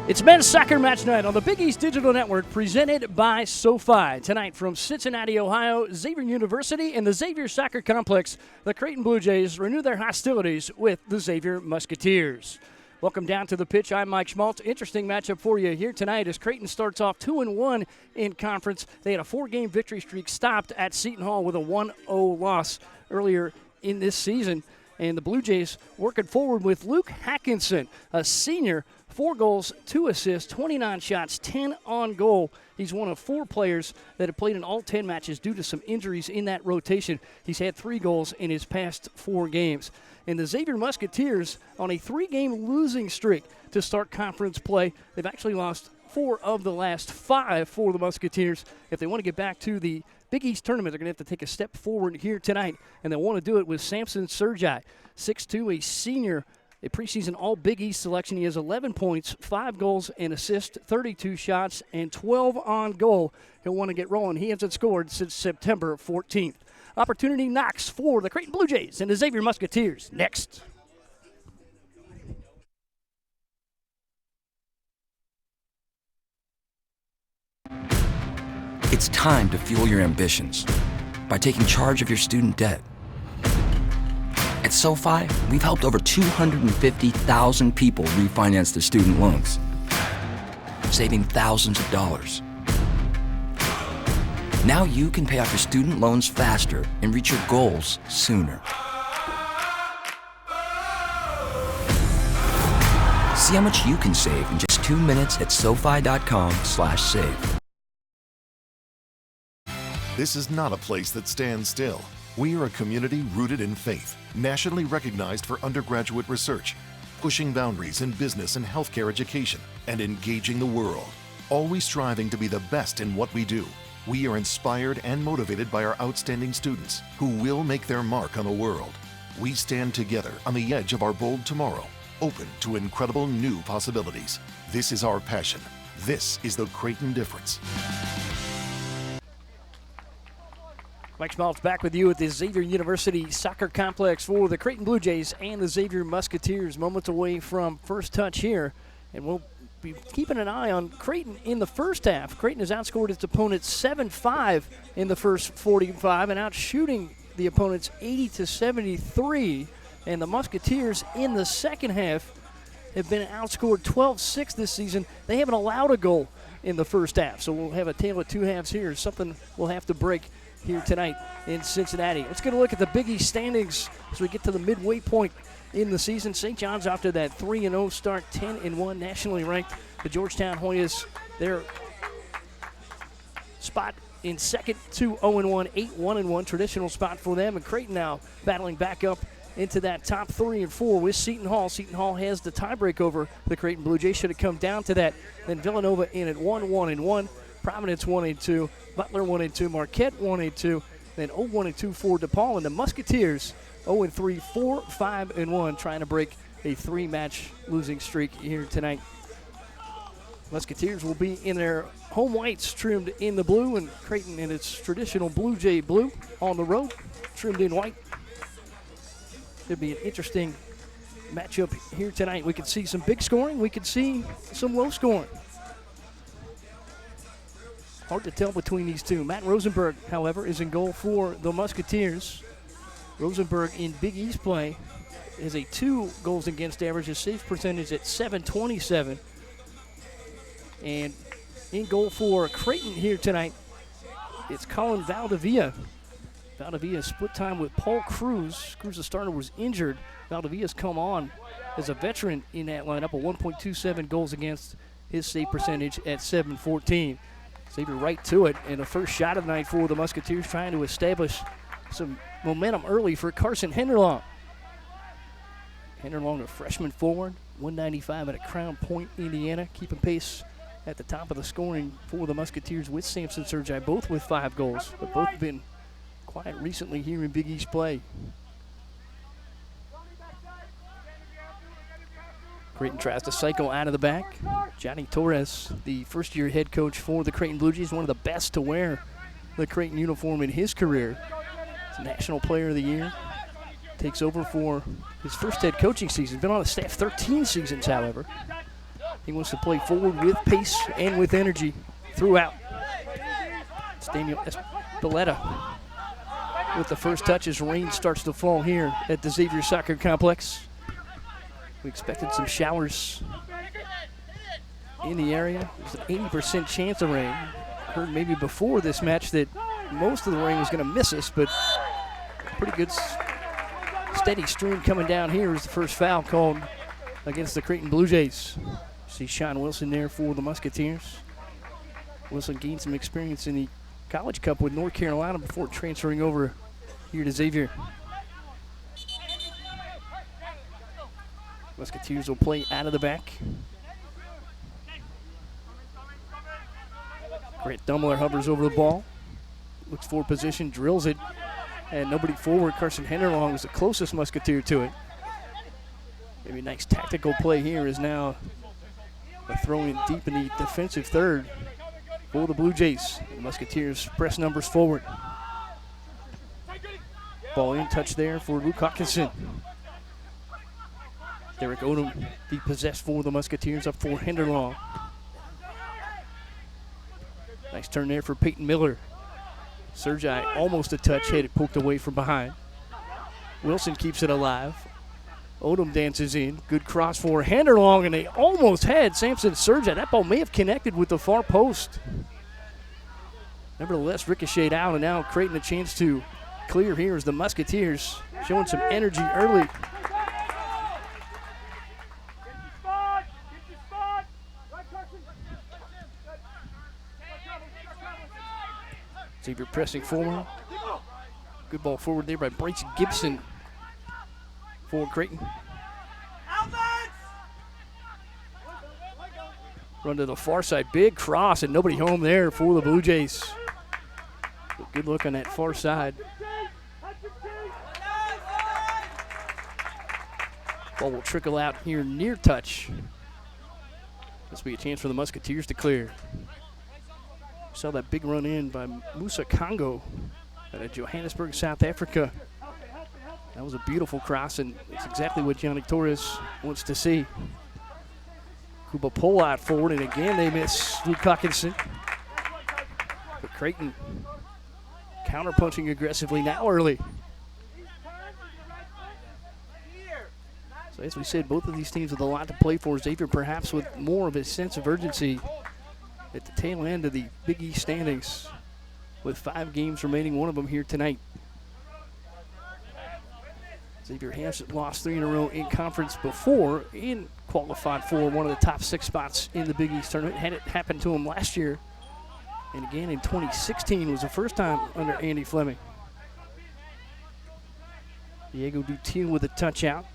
It's men's soccer match night on the Big East Digital Network presented by SoFi. Tonight from Cincinnati, Ohio, Xavier University and the Xavier Soccer Complex, the Creighton Blue Jays renew their hostilities with the Xavier Musketeers. Welcome down to the pitch. I'm Mike Schmaltz. Interesting matchup for you here tonight as Creighton starts off 2-1 in conference. They had a 4-game victory streak stopped at Seton Hall with a 1-0 loss earlier in this season. And the Blue Jays working forward with Luke Hackinson, a senior, 4 goals, 2 assists, 29 shots, 10 on goal. He's one of 4 players that have played in all 10 matches due to some injuries in that rotation. He's had 3 goals in his past 4 games. And the Xavier Musketeers on a 3-game losing streak to start conference play. They've actually lost 4 of the last 5 for the Musketeers. If they want to get back to the Big East tournament, they're going to have to take a step forward here tonight, and they'll want to do it with Samson Sergi, 6'2", a senior, a preseason All-Big East selection. He has 11 points, 5 goals and assists, 32 shots, and 12 on goal. He'll want to get rolling. He hasn't scored since September 14th. Opportunity knocks for the Creighton Blue Jays and the Xavier Musketeers next. It's time to fuel your ambitions by taking charge of your student debt. At SoFi, we've helped over 250,000 people refinance their student loans, saving thousands of dollars. Now you can pay off your student loans faster and reach your goals sooner. See how much you can save in just 2 minutes at SoFi.com/save. This is not a place that stands still. We are a community rooted in faith, nationally recognized for undergraduate research, pushing boundaries in business and healthcare education, and engaging the world, always striving to be the best in what we do. We are inspired and motivated by our outstanding students who will make their mark on the world. We stand together on the edge of our bold tomorrow, open to incredible new possibilities. This is our passion. This is the Creighton difference. Mike Schmaltz back with you at the Xavier University Soccer Complex for the Creighton Blue Jays and the Xavier Musketeers. Moments away from first touch here, and we'll be keeping an eye on Creighton in the first half. Creighton has outscored its opponents 7-5 in the first 45 and out shooting the opponents 80-73. And the Musketeers in the second half have been outscored 12-6 this season. They haven't allowed a goal in the first half, so we'll have a tale of 2 halves here. Something we'll have to break here tonight in Cincinnati. Let's get a look at the Big East standings as we get to the midway point in the season. St. John's after that 3-0 start, 10-1, nationally ranked. The Georgetown Hoyas, their spot in second, 2-0-1, 8-1-1, traditional spot for them. And Creighton now battling back up into that top 3 and 4 with Seton Hall. Seton Hall has the tiebreak over the Creighton Blue Jays. Should have come down to that. Then Villanova in at 1-1-1. Providence 1-2, Butler 1-2, Marquette 1-2, then 0-1-2 for DePaul, and the Musketeers 0-3, 4-5-1, trying to break a 3-match losing streak here tonight. Musketeers will be in their home whites, trimmed in the blue, and Creighton in its traditional Blue Jay blue on the road, trimmed in white. Should be an interesting matchup here tonight. We could see some big scoring. We could see some low scoring. Hard to tell between these two. Matt Rosenberg, however, is in goal for the Musketeers. Rosenberg in Big East play is a 2 goals against average, a save percentage at .727. And in goal for Creighton here tonight, it's Colin Valdivia. Valdivia split time with Paul Cruz. Cruz, the starter, was injured. Valdivia's come on as a veteran in that lineup, a 1.27 goals against, his save percentage at .714. Xavier right to it, and the first shot of the night for the Musketeers, trying to establish some momentum early for Carson Henderlong. Henderlong, a freshman forward, 195 at Crown Point, Indiana, keeping pace at the top of the scoring for the Musketeers with Samson Sergi, both with 5 goals, but both have been quiet recently here in Big East play. Creighton tries to cycle out of the back. Johnny Torres, the first-year head coach for the Creighton Blue Jays, one of the best to wear the Creighton uniform in his career. He's a National Player of the Year. Takes over for his first head coaching season. Been on the staff 13 seasons, however. He wants to play forward with pace and with energy throughout. It's Daniel Espeleta with the first touch as rain starts to fall here at the Xavier Soccer Complex. We expected some showers in the area. There's an 80% chance of rain. Heard maybe before this match that most of the rain was going to miss us, but pretty good steady stream coming down here is the first foul called against the Creighton Blue Jays. See Sean Wilson there for the Musketeers. Wilson gained some experience in the College Cup with North Carolina before transferring over here to Xavier. Musketeers will play out of the back. Grant Dummler hovers over the ball, looks for position, drills it, and nobody forward. Carson Henderlong was the closest Musketeer to it. Maybe a nice tactical play here is now a throw in deep in the defensive third for the Blue Jays. The Musketeers press numbers forward. Ball in, touch there for Luke Hawkinson. Derek Odom depossessed for the Musketeers, up for Henderlong. Nice turn there for Peyton Miller. Sergei almost a touch, had it poked away from behind. Wilson keeps it alive. Odom dances in. Good cross for Henderlong, and they almost had Samson Sergei. That ball may have connected with the far post. Nevertheless, ricocheted out, and now Creighton a chance to clear here as the Musketeers showing some energy early. Xavier pressing forward. Good ball forward there by Bryce Gibson for Creighton. Run to the far side, big cross, and nobody home there for the Blue Jays. Good look on that far side. Ball will trickle out here near touch. This will be a chance for the Musketeers to clear. Saw that big run in by Musa Congo out of Johannesburg, South Africa. That was a beautiful cross, and it's exactly what Johnny Torres wants to see. Kuba pull out forward, and again they miss Luke Hawkinson. But Creighton counter-punching aggressively now early. So as we said, both of these teams with a lot to play for. Xavier perhaps with more of a sense of urgency at the tail end of the Big East standings with 5 games remaining, one of them here tonight. Xavier has lost 3 in a row in conference before and qualified for one of the top 6 spots in the Big East tournament. Had it happen to him last year, and again in 2016 was the first time under Andy Fleming. Diego Dutil with a touch out.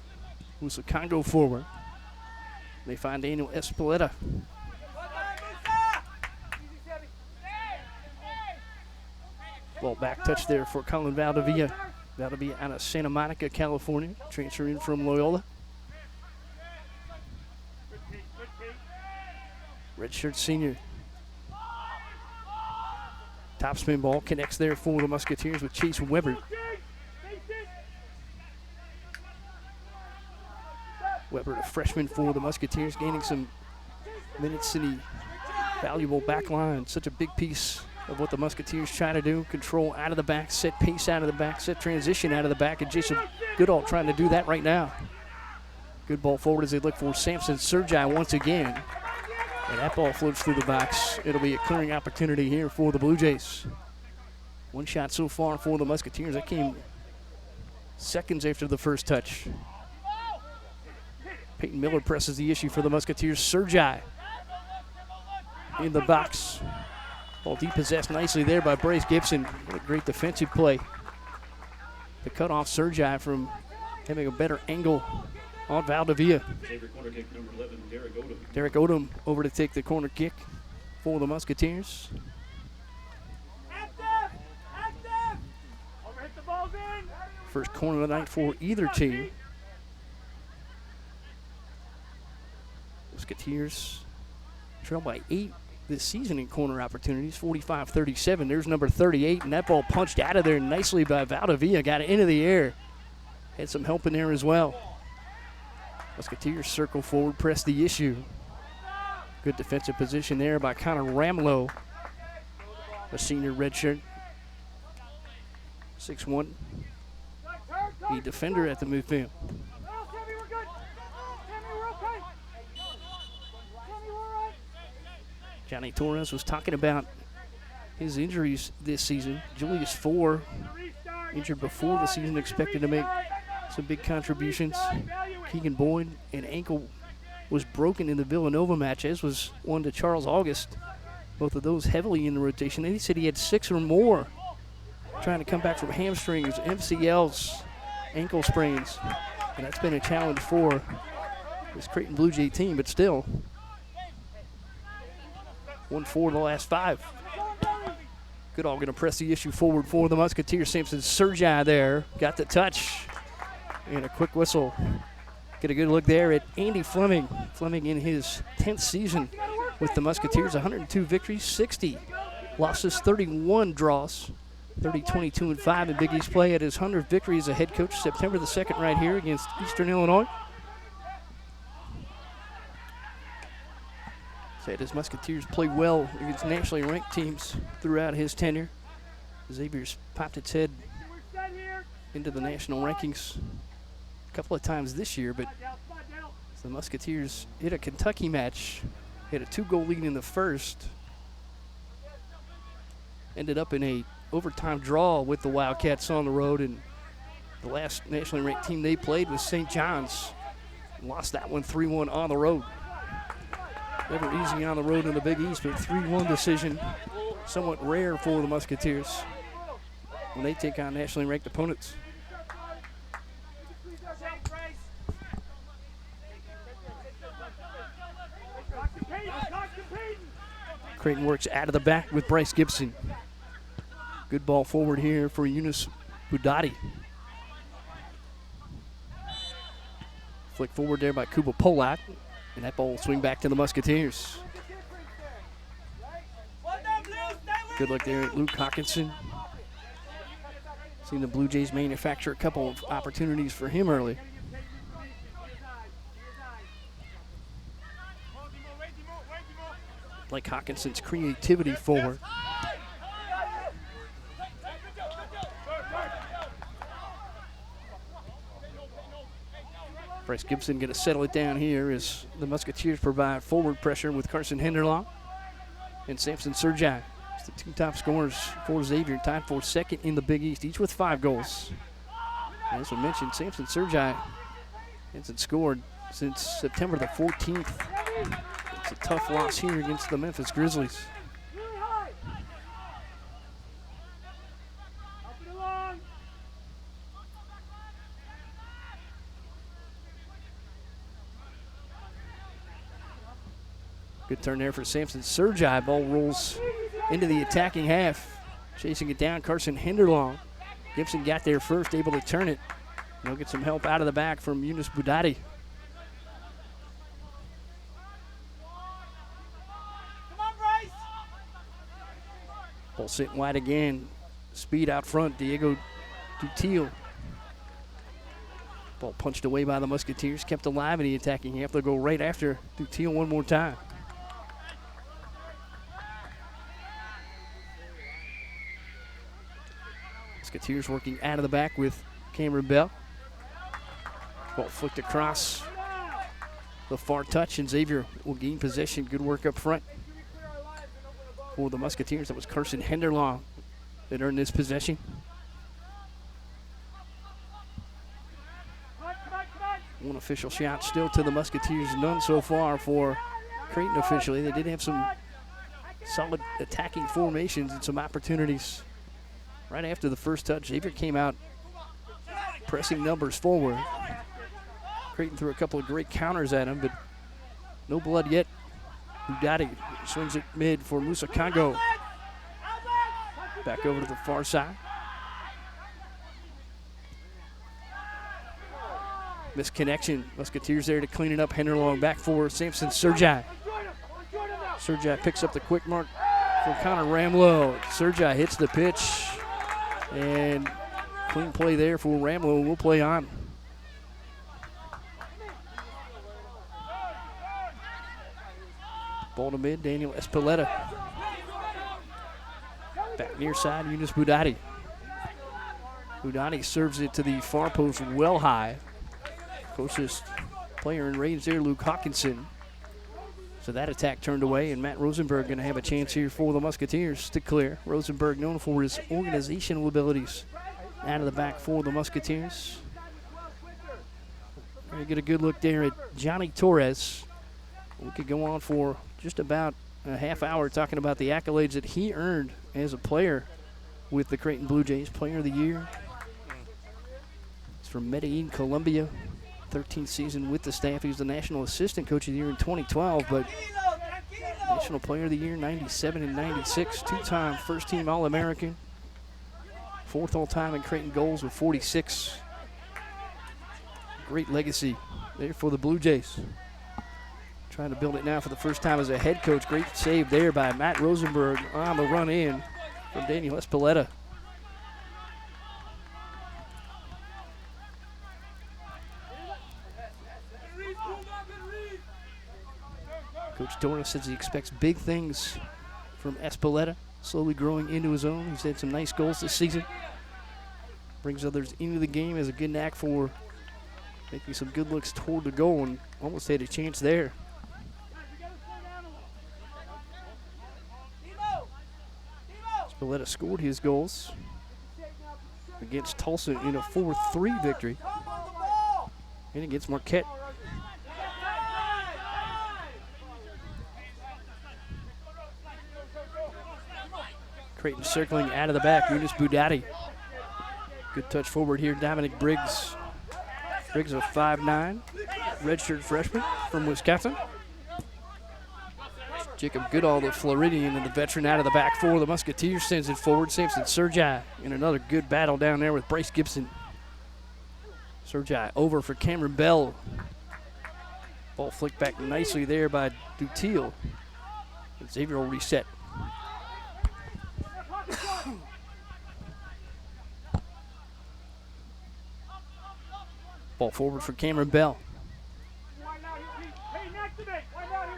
Musa Congo forward. They find Daniel Espeleta. Ball back touch there for Colin Valdivia. Valdivia out of Santa Monica, California, transferring from Loyola. Redshirt senior. Top spin ball connects there for the Musketeers with Chase Weber. Weber, a freshman for the Musketeers, gaining some minutes in the valuable back line. Such a big piece of what the Musketeers try to do. Control out of the back, set pace out of the back, set transition out of the back, and Jason Goodall trying to do that right now. Good ball forward as they look for Samson Sergei once again. And that ball floats through the box. It'll be a clearing opportunity here for the Blue Jays. One shot so far for the Musketeers. That came seconds after the first touch. Peyton Miller presses the issue for the Musketeers. Sergei in the box. Ball depossessed nicely there by Bryce Gibson. What a great defensive play to cut off Sergei from having a better angle on Valdivia. Derek Odom over to take the corner kick for the Musketeers. First corner of the night for either team. Musketeers trail by 8 this season in corner opportunities, 45-37. There's number 38, and that ball punched out of there nicely by Valdivia. Got it into the air. Had some help in there as well. Musketeers circle forward, press the issue. Good defensive position there by Connor Ramlow, a senior redshirt. 6'1", the defender at the midfield. Johnny Torres was talking about his injuries this season. Julius Four, injured before the season, expected to make some big contributions. Keegan Boyd, an ankle was broken in the Villanova match, as was one to Charles August. Both of those heavily in the rotation. And he said he had 6 or more trying to come back from hamstrings, MCLs, ankle sprains. And that's been a challenge for this Creighton Blue Jay team, but still, 1-4 the last 5. Goodall going to press the issue forward for the Musketeers. Samson Sergi there, got the touch, and a quick whistle. Get a good look there at Andy Fleming. Fleming in his 10th season with the Musketeers, 102 victories, 60 losses, 31 draws, 30-22-5 in Big East play. At his 100th victory as a head coach, September the 2nd right here against Eastern Illinois. Said his Musketeers play well against nationally ranked teams throughout his tenure. Xavier's popped its head into the national rankings a couple of times this year, but the Musketeers hit a Kentucky match, hit a 2-goal lead in the first, ended up in a overtime draw with the Wildcats on the road, and the last nationally ranked team they played was St. John's. Lost that one 3-1 on the road. Never easy on the road in the Big East, but 3-1 decision, somewhat rare for the Musketeers when they take on nationally ranked opponents. Creighton works out of the back with Bryce Gibson. Good ball forward here for Yunus Budati. Flick forward there by Kuba Polak, and that ball will swing back to the Musketeers. Good look there at Luke Hawkinson. Seen the Blue Jays manufacture a couple of opportunities for him early. Like Hawkinson's creativity forward. Bryce Gibson going to settle it down here as the Musketeers provide forward pressure with Carson Henderlaw and Samson Sergi. It's the 2 top scorers for Xavier, tied for 2nd in the Big East, each with 5 goals. As we mentioned, Samson Sergi hasn't scored since September the 14th. It's a tough loss here against the Memphis Grizzlies. Good turn there for Samson Sergi. Ball rolls into the attacking half. Chasing it down, Carson Henderlaw. Gibson got there first, able to turn it. He'll get some help out of the back from Yunus Budati. Ball sitting wide again. Speed out front, Diego Dutil. Ball punched away by the Musketeers, kept alive in the attacking half. They'll go right after Dutil one more time. Musketeers working out of the back with Cameron Bell. Ball flicked across the far touch, and Xavier will gain possession. Good work up front for the Musketeers. That was Carson Henderlaw that earned this possession. One official shot still to the Musketeers, none so far for Creighton officially. They did have some solid attacking formations and some opportunities. Right after the first touch, Xavier came out pressing numbers forward. Creighton threw a couple of great counters at him, but no blood yet. Budati swings it mid for Musa Congo. Back over to the far side. Misconnection. Musketeers there to clean it up. Henderlaw back for Samson Sergi. Sergi picks up the quick mark for Connor Ramlow. Sergi hits the pitch. And clean play there for Ramlow. We'll play on. Ball to mid, Daniel Espeleta. Back near side, Yunus Budati. Budati serves it to the far post well high. Closest player in range there, Luke Hawkinson. So that attack turned away, and Matt Rosenberg going to have a chance here for the Musketeers to clear. Rosenberg known for his organizational abilities out of the back for the Musketeers. We're going to get a good look there at Johnny Torres. We could go on for just about a half hour talking about the accolades that he earned as a player with the Creighton Blue Jays. Player of the Year. He's from Medellin, Colombia. 13th season with the staff. He was the National Assistant Coach of the Year in 2012, but National Player of the Year 97 and 96. Two-time first-team All-American. Fourth all-time in Creighton goals with 46. Great legacy there for the Blue Jays. Trying to build it now for the first time as a head coach. Great save there by Matt Rosenberg on the run in from Daniel Espeleta. Coach Torres says he expects big things from Espeleta, slowly growing into his own. He's had some nice goals this season. Brings others into the game, has a good knack for making some good looks toward the goal, and almost had a chance there. Espeleta scored his goals against Tulsa in a 4-3 victory, and against Marquette. Creighton circling out of the back, Yunus Budati. Good touch forward here, Dominic Briggs. Briggs, a 5'9", redshirt freshman from Wisconsin. Jacob Goodall, the Floridian, and the veteran out of the back four. The Musketeers sends it forward. Samson Sergi in another good battle down there with Bryce Gibson. Sergi over for Cameron Bell. Ball flicked back nicely there by Dutil. Xavier will reset. Ball forward for Cameron Bell.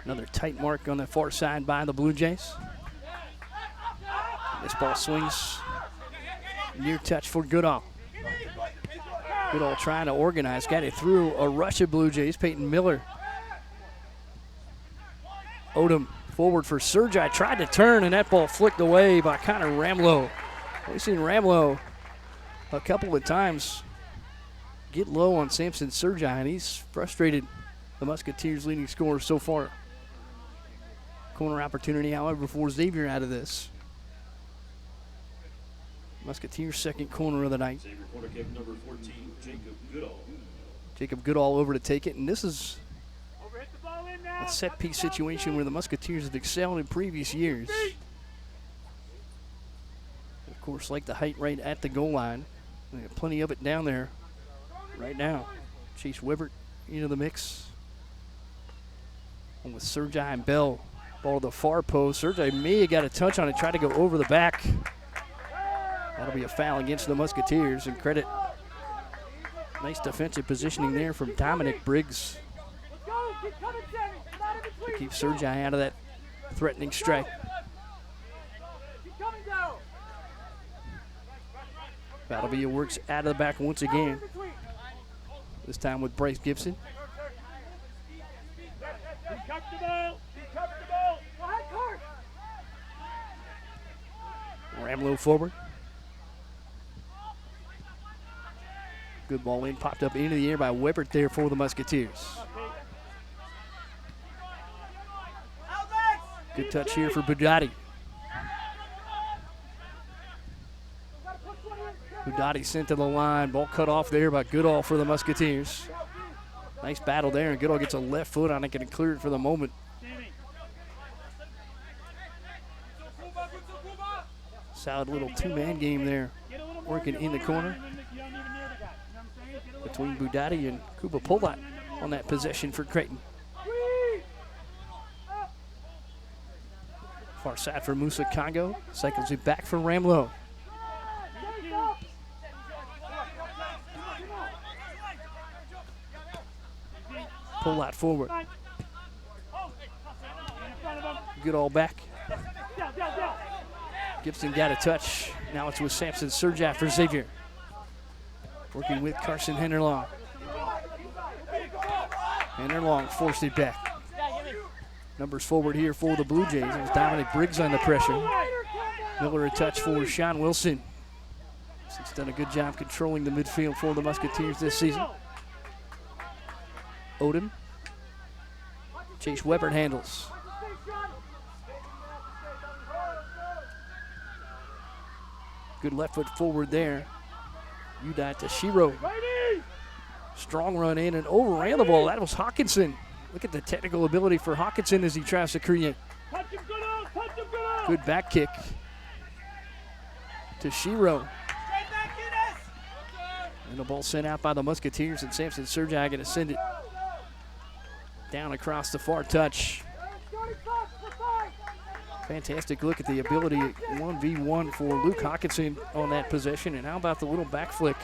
Another tight mark on the far side by the Blue Jays. This ball swings near touch for Goodall. Goodall trying to organize, got it through a rush of Blue Jays. Peyton Miller. Odom forward for Sergi, tried to turn, and that ball flicked away by Connor Ramlow. We've seen Ramlow a couple of times get low on Samson Sergi, and he's frustrated the Musketeers' leading scorer so far. Corner opportunity, however, for Xavier out of this. Musketeers' second corner of the night. Xavier corner kick number 14, Jacob Goodall. Jacob Goodall over to take it, and this is a set-piece situation where the Musketeers have excelled in previous years. Of course, like the height right at the goal line. They have plenty of it down there right now. Chase Wibbert into the mix. And with Sergi and Bell. Ball to the far post. Sergi may have got a touch on it, tried to go over the back. That'll be a foul against the Musketeers, and credit. Nice defensive positioning there from Dominic Briggs to keep Sergi out of that threatening strike. Valdivia works out of the back once again. This time with Bryce Gibson. Ramlow forward. Good ball in, popped up into the air by Webbert there for the Musketeers. Good touch here for Budati. Budati sent to the line. Ball cut off there by Goodall for the Musketeers. Nice battle there, and Goodall gets a left foot on it, getting cleared for the moment. Solid little two-man game there, working in the corner between Budati and Kuba Polat on that possession for Creighton. Far side for Musa Congo. Cycles it back for Ramlow. Polat forward. Goodall back. Gibson got a touch. Now it's with Samson Surjai for Xavier. Working with Carson Henderlong. Henderlong forced it back. Numbers forward here for the Blue Jays. It was Dominic Briggs on the pressure. Miller a touch for Sean Wilson. He's done a good job controlling the midfield for the Musketeers this season. Odom. Chase Weber handles. Good left foot forward there. Udai to Shiro. Strong run in and overran the ball. That was Hawkinson. Look at the technical ability for Hawkinson as he tries to create. Good back kick to Shiro. And the ball sent out by the Musketeers, and Samson Surjai going to send it down across the far touch. Fantastic look at the ability at 1v1 for Luke Hawkinson on that possession. And how about the little back flick?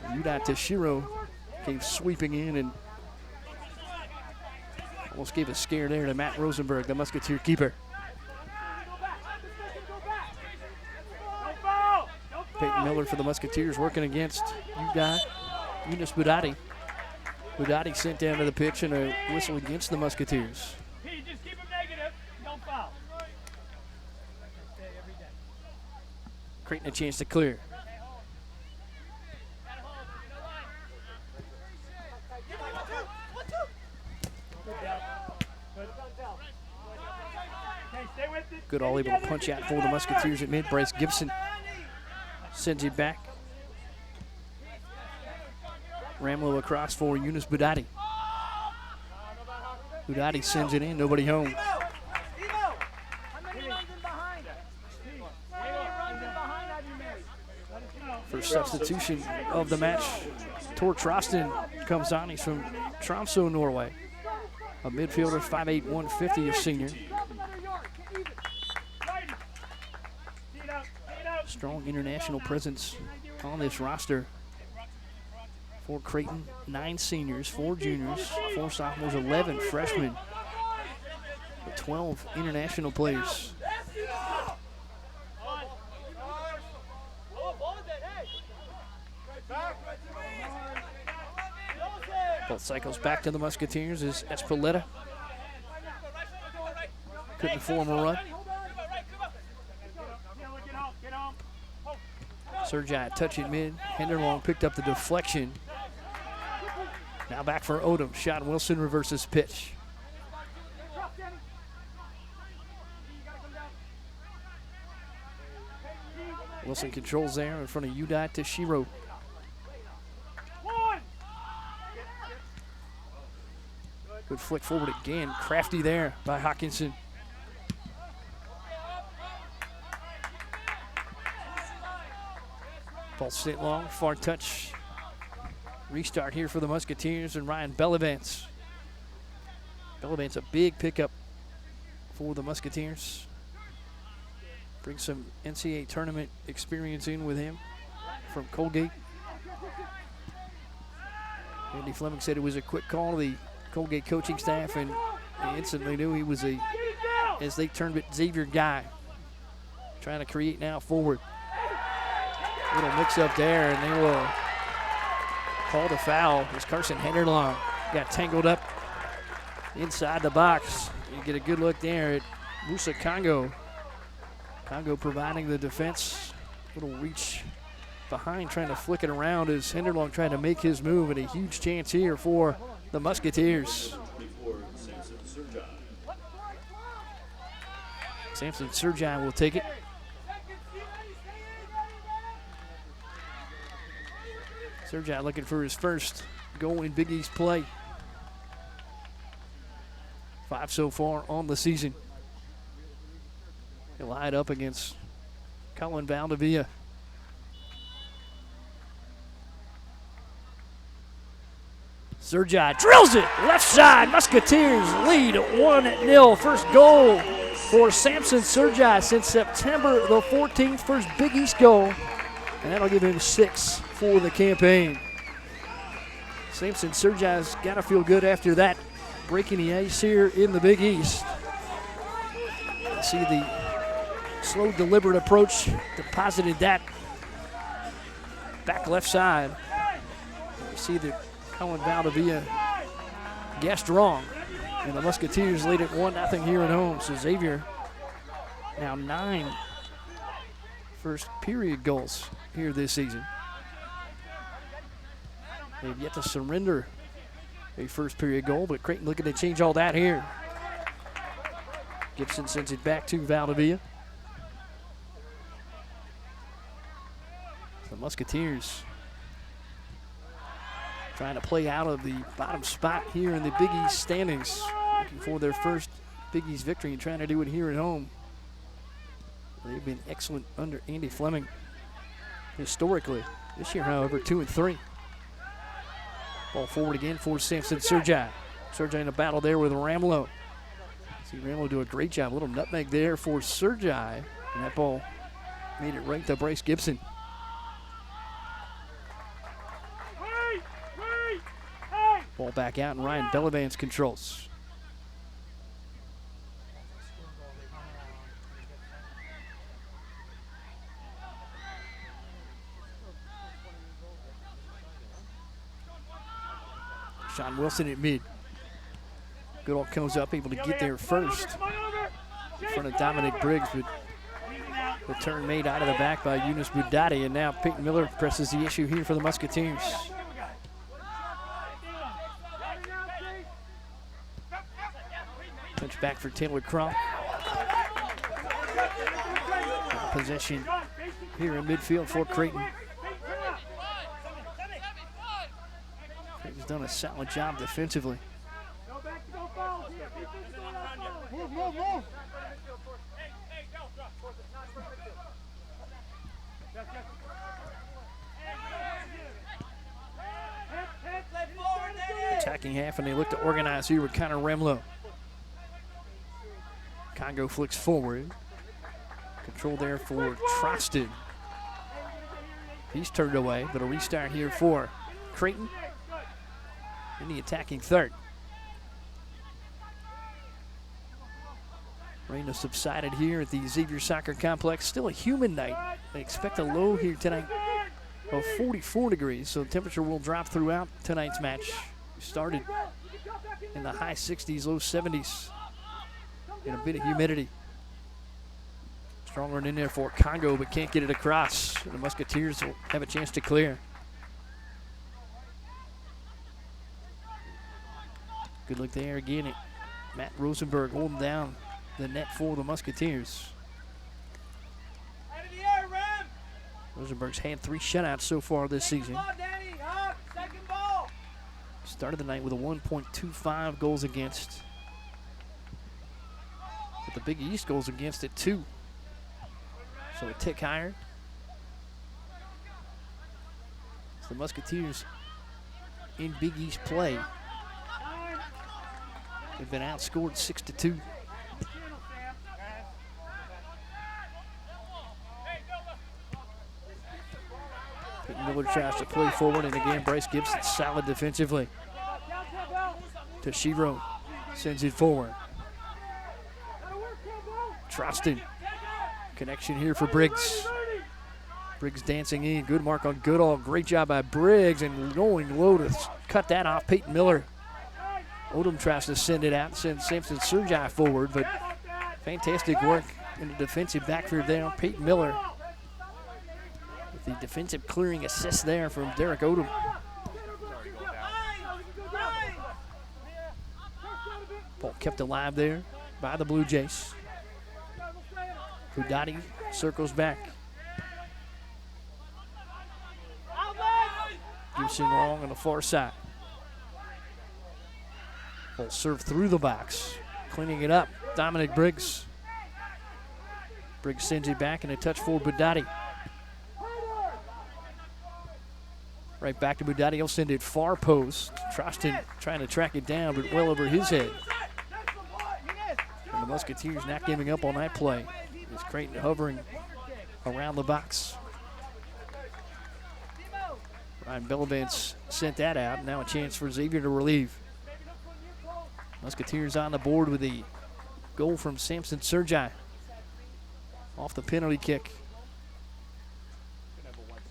Udai Tashiro came sweeping in and almost gave a scare there to Matt Rosenberg, the Musketeer keeper. Peyton Miller for the Musketeers working against Udai. Eunice Budati. Budati sent down to the pitch and a whistle against the Musketeers. Creighton a chance to clear. Goodall able to punch out for the Musketeers at mid. Bryce Gibson sends it back. Ramlo across for Eunice Budati. Budati sends it in, nobody home. First substitution of the match, Tor Trosten comes on. He's from Tromsø, Norway. A midfielder, 5'8", 150, a senior. Strong international presence on this roster for Creighton. 9 seniors, 4 juniors, 4 sophomores, 11 freshmen, 12 international players. Both cycles back to the Musketeers as Espeleta couldn't form a run. Surjai touching mid. Henderlong picked up the deflection. Now back for Odom. Sean Wilson reverses pitch. Wilson controls there in front of Udai Tashiro. Good flick forward again. Crafty there by Hawkinson. Ball sent long, far touch. Restart here for the Musketeers and Ryan Bellavance. Bellavance a big pickup for the Musketeers. Brings some NCAA tournament experience in with him from Colgate. Andy Fleming said it was a quick call to the Colgate coaching staff, and they instantly knew he was a, as they termed it, Xavier guy. Trying to create now forward. Little mix up there, and they will call the foul as Carson Henderlong got tangled up inside the box. You get a good look there at Musa Congo. Congo providing the defense. Little reach behind, trying to flick it around as Henderlong trying to make his move, and a huge chance here for the Musketeers. Samson Surjai will take it. Surjai looking for his first goal in Big East play. 5 so far on the season. He'll line up against Colin Valdivia. Surjai drills it, left side. Musketeers lead 1-0. First goal for Samson Surjai since September the 14th. First Big East goal, and that'll give him 6 for the campaign. Samson Surjai's got to feel good after that, breaking the ice here in the Big East. see the slow, deliberate approach, deposited that back left side. You see that Colin Valdivia guessed wrong, and the Musketeers lead at 1-0 here at home. So Xavier now 9 first period goals here this season. They've yet to surrender a first period goal, but Creighton looking to change all that here. Gibson sends it back to Valdivia. The Musketeers trying to play out of the bottom spot here in the Big East standings, looking for their first Big East victory and trying to do it here at home. They've been excellent under Andy Fleming historically. This year, however, 2-3. Ball forward again for Samson Sergi. Sergi in a battle there with Ramlo. See Ramlo do a great job. A little nutmeg there for Sergi. And that ball made it right to Bryce Gibson. Ball back out, and Ryan Bellavance controls. Sean Wilson at mid. Goodall comes up, able to get there first in front of Dominic Briggs, but the turn made out of the back by Yunus Budati, and now Peyton Miller presses the issue here for the Musketeers. Touch back for Taylor Crump. Possession here in midfield for Creighton. Creighton's done a solid job defensively. Attacking half, and they look to organize here with Connor Remlo. Congo flicks forward. Control there for Trosted. He's turned away, but a restart here for Creighton in the attacking third. Rain has subsided here at the Xavier Soccer Complex. Still a humid night. They expect a low here tonight of 44 degrees, so temperature will drop throughout tonight's match. We started in the high 60s, low 70s, and a bit of humidity. Strong run in there for Congo, but can't get it across. The Musketeers will have a chance to clear. Good look there again at Matt Rosenberg holding down the net for the Musketeers. Rosenberg's had 3 shutouts so far this season. Started the night with a 1.25 goals against. But the Big East goals against at 2. So a tick higher. So the Musketeers in Big East play. They've been outscored 6-2. Peyton Miller tries to play forward, and again, Bryce Gibson solid defensively. Toshiro sends it forward. Trosted. Connection here for Briggs. Briggs dancing in. Good mark on Goodall. Great job by Briggs, and going low to cut that off. Peyton Miller. Odom tries to send it out, send Samson Sergi forward, but fantastic work in the defensive backfield there. Peyton Miller with the defensive clearing assist there from Derek Odom. Ball kept alive there by the Blue Jays. Budati circles back. Gibson long on the far side. Ball served through the box. Cleaning it up, Dominic Briggs. Briggs sends it back, and a touch for Budati. Right back to Budati. He'll send it far post. Trosted trying to track it down, but well over his head. And the Musketeers not giving up on that play. As Creighton hovering around the box. Ryan Bellavance sent that out. Now a chance for Xavier to relieve. Musketeers on the board with the goal from Samson Sergi. off the penalty kick.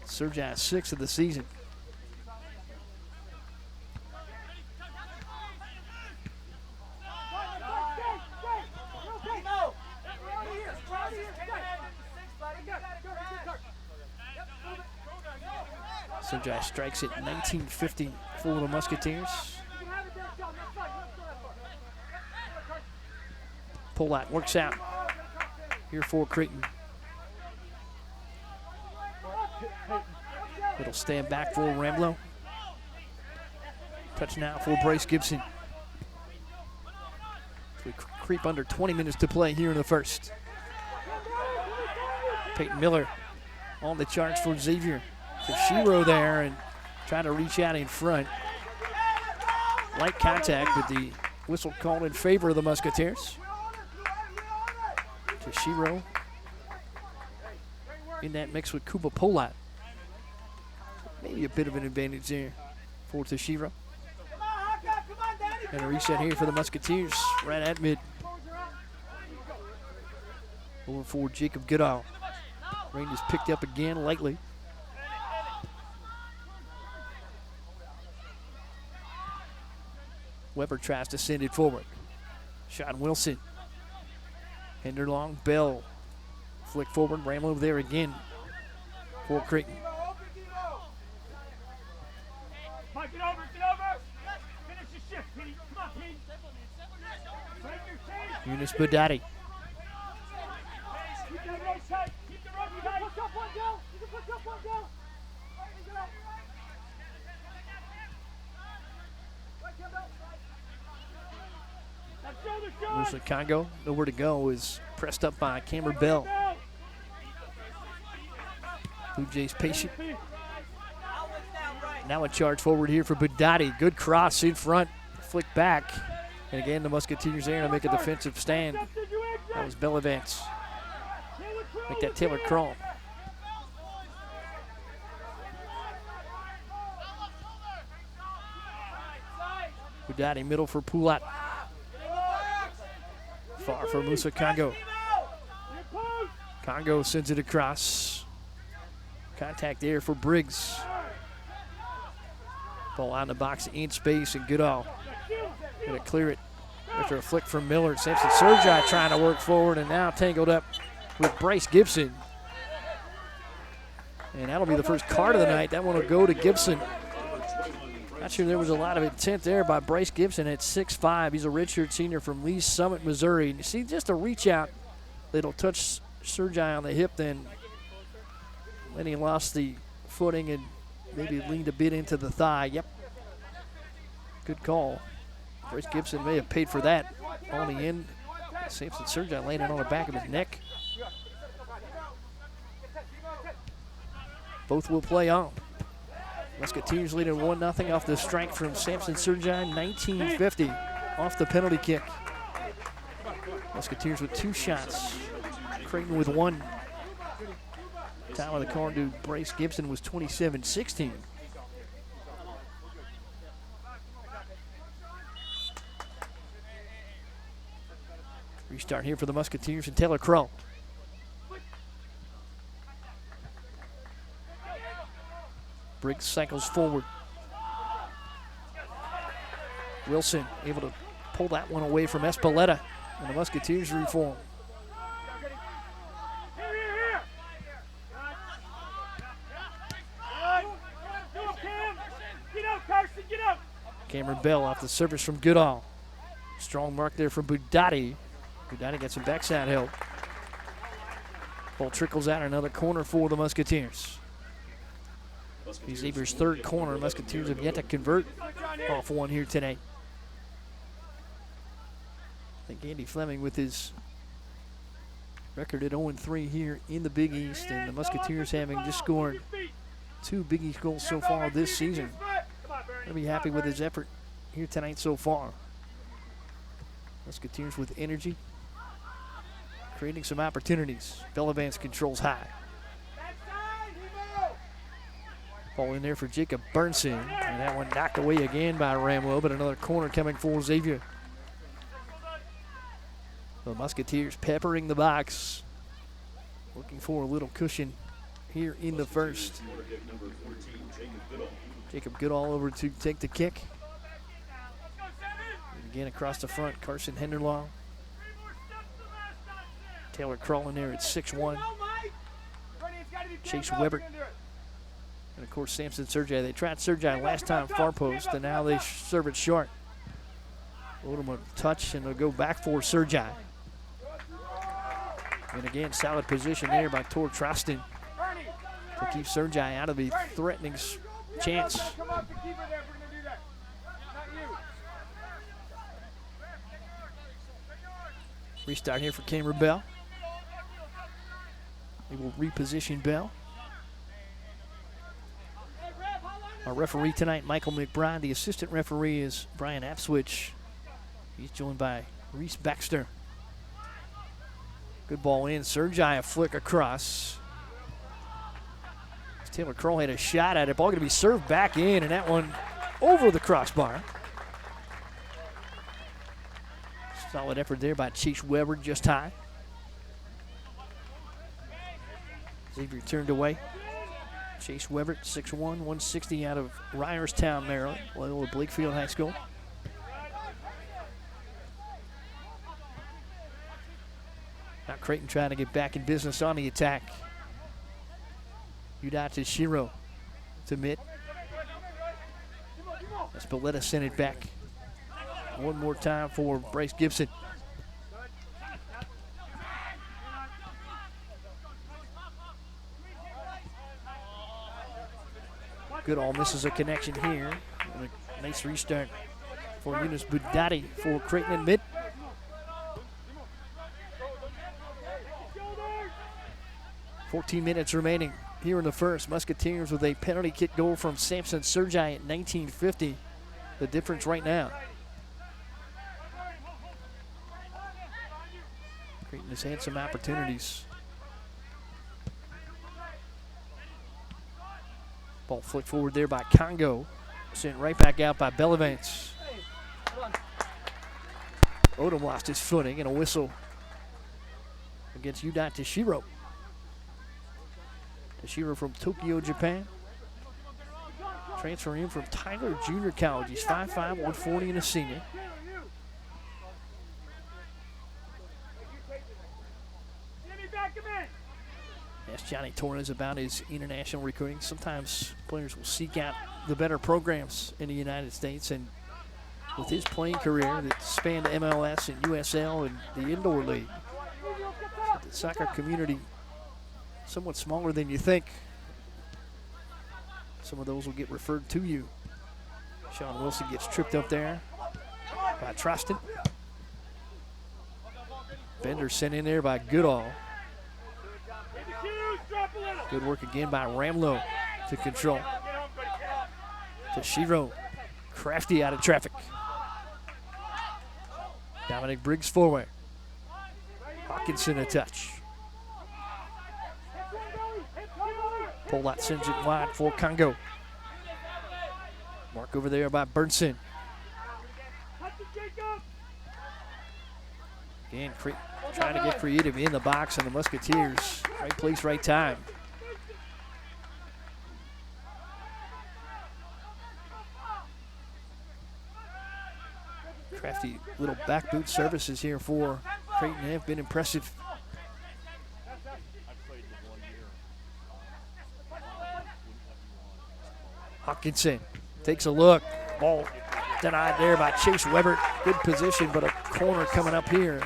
Sergi 6 of the season. Sergi strikes it 1950 for the Musketeers. Polat works out here for Creighton. It'll stand back for Ramlo. Touch now for Bryce Gibson. We creep under 20 minutes to play here in the first. Peyton Miller on the charge for Xavier. Shiro there and trying to reach out in front. Light contact, but the whistle called in favor of the Musketeers. Shiro in that mix with Kuba Polat. Maybe a bit of an advantage there for Tashiro. And a reset here for the Musketeers right at mid. Over for Jacob Goodall. Rain is picked up again lightly. Weber tries to send it forward. Sean Wilson. Hinderlong, Bell. Flick forward, Ramlo there again for Creighton. Mike, get over. Finish your shift, Pete. Come on, Pete. Eunice Budati. Keep that rope tight. Keep the rope tight. Push up one down. You can push up one down. Musa Congo, nowhere to go, is pressed up by Cameron Bell. Blue Jays patient. Now a charge forward here for Budati. Good cross in front, flick back. And again, the Musketeers there to make a defensive stand. That was Bellavance. Make that Taylor crawl. Budati middle for Poulat. Far for Musa Congo. Congo sends it across. Contact there for Briggs. Ball out in the box in space and Goodall. Gonna clear it after a flick from Miller. Samson Sergi trying to work forward and now tangled up with Bryce Gibson. And that'll be the first card of the night. That one will go to Gibson. Not sure there was a lot of intent there by Bryce Gibson at 6'5". He's a redshirt senior from Lee's Summit, Missouri. And you see just a reach out that'll touch Sergi on the hip, then he lost the footing and maybe leaned a bit into the thigh. Yep. Good call. Bryce Gibson may have paid for that on the end. Samson Sergi landed on the back of his neck. Both will play on. Musketeers leading 1-0 off the strike from Samson Sergi, 1950 off the penalty kick. Musketeers with 2 shots. Creighton with 1. Time of the card to Bryce Gibson was 27-16. Restart here for the Musketeers and Taylor Crow. Briggs cycles forward. Wilson able to pull that one away from Espeleta, and the Musketeers reform. Cameron Bell off the service from Goodall. Strong mark there from Budati. Budati got some backside help. Ball trickles out another corner for the Musketeers. Xavier's third corner. Musketeers have yet to convert off one here today. I think Andy Fleming with his record at 0-3 here in the Big East, and the Musketeers having just scored 2 Big East goals so far this season. I'll be happy with his effort here tonight so far. Musketeers with energy, creating some opportunities. Bellavance controls high. Ball in there for Jacob Burnson, and that one knocked away again by Ramwell, but another corner coming for Xavier. The Musketeers peppering the box. looking for a little cushion here in the first. Jacob Goodall over to take the kick. And again across the front, Carson Henderlaw. Taylor crawling there at 6'1". Chase Weber. And of course, Samson Sergi. They tried Sergi last time far post, and now they serve it short. Odom a touch, and they'll go back for Sergi. And again, solid position there by Tor Trostin to keep Sergi out of a threatening chance. Restart here for Cameron Bell. They will reposition Bell. Our referee tonight, Michael McBride. The assistant referee is Brian Apswich. He's joined by Reese Baxter. Good ball in. Sergi a flick across. Taylor Kroll had a shot at it. Ball going to be served back in, and that one over the crossbar. Solid effort there by Chase Weber, just high. Xavier turned away. Chase Weber, 6'1", 160 out of Ryerstown, Maryland, local at Blakefield High School. Now Creighton trying to get back in business on the attack. Udai to Shiro to mid. Spalletta sent it back. One more time for Bryce Gibson. Goodall misses a connection here. And a nice restart for Yunus Budati for Creighton and mid. .14 minutes remaining here in the first. Musketeers with a penalty kick goal from Samson Sergi at 19:50. The difference right now. Creighton has had some opportunities. Ball flicked forward there by Congo. Sent right back out by Bellavance. Odom lost his footing and a whistle against Udai Toshiro. Toshiro from Tokyo, Japan. Transferring in from Tyler Junior College. He's 5'5", 140 and a senior. Ask Johnny Torres about his international recruiting. Sometimes players will seek out the better programs in the United States, and with his playing career that spanned MLS and USL and the indoor league, the soccer community somewhat smaller than you think. Some of those will get referred to you. Sean Wilson gets tripped up there by Trostin. Bender sent in there by Goodall. Good work again by Ramlow to control. Toshiro, crafty out of traffic. Dominic Briggs forward. Hawkinson a touch. Pollat sends it wide for Congo. Mark over there by Burnson. Again, trying to get creative in the box, and the Musketeers, right place, right time. Crafty little back boot services here for Creighton have been impressive. Hawkinson takes a look. Ball denied there by Chase Weber. Good position, but a corner coming up here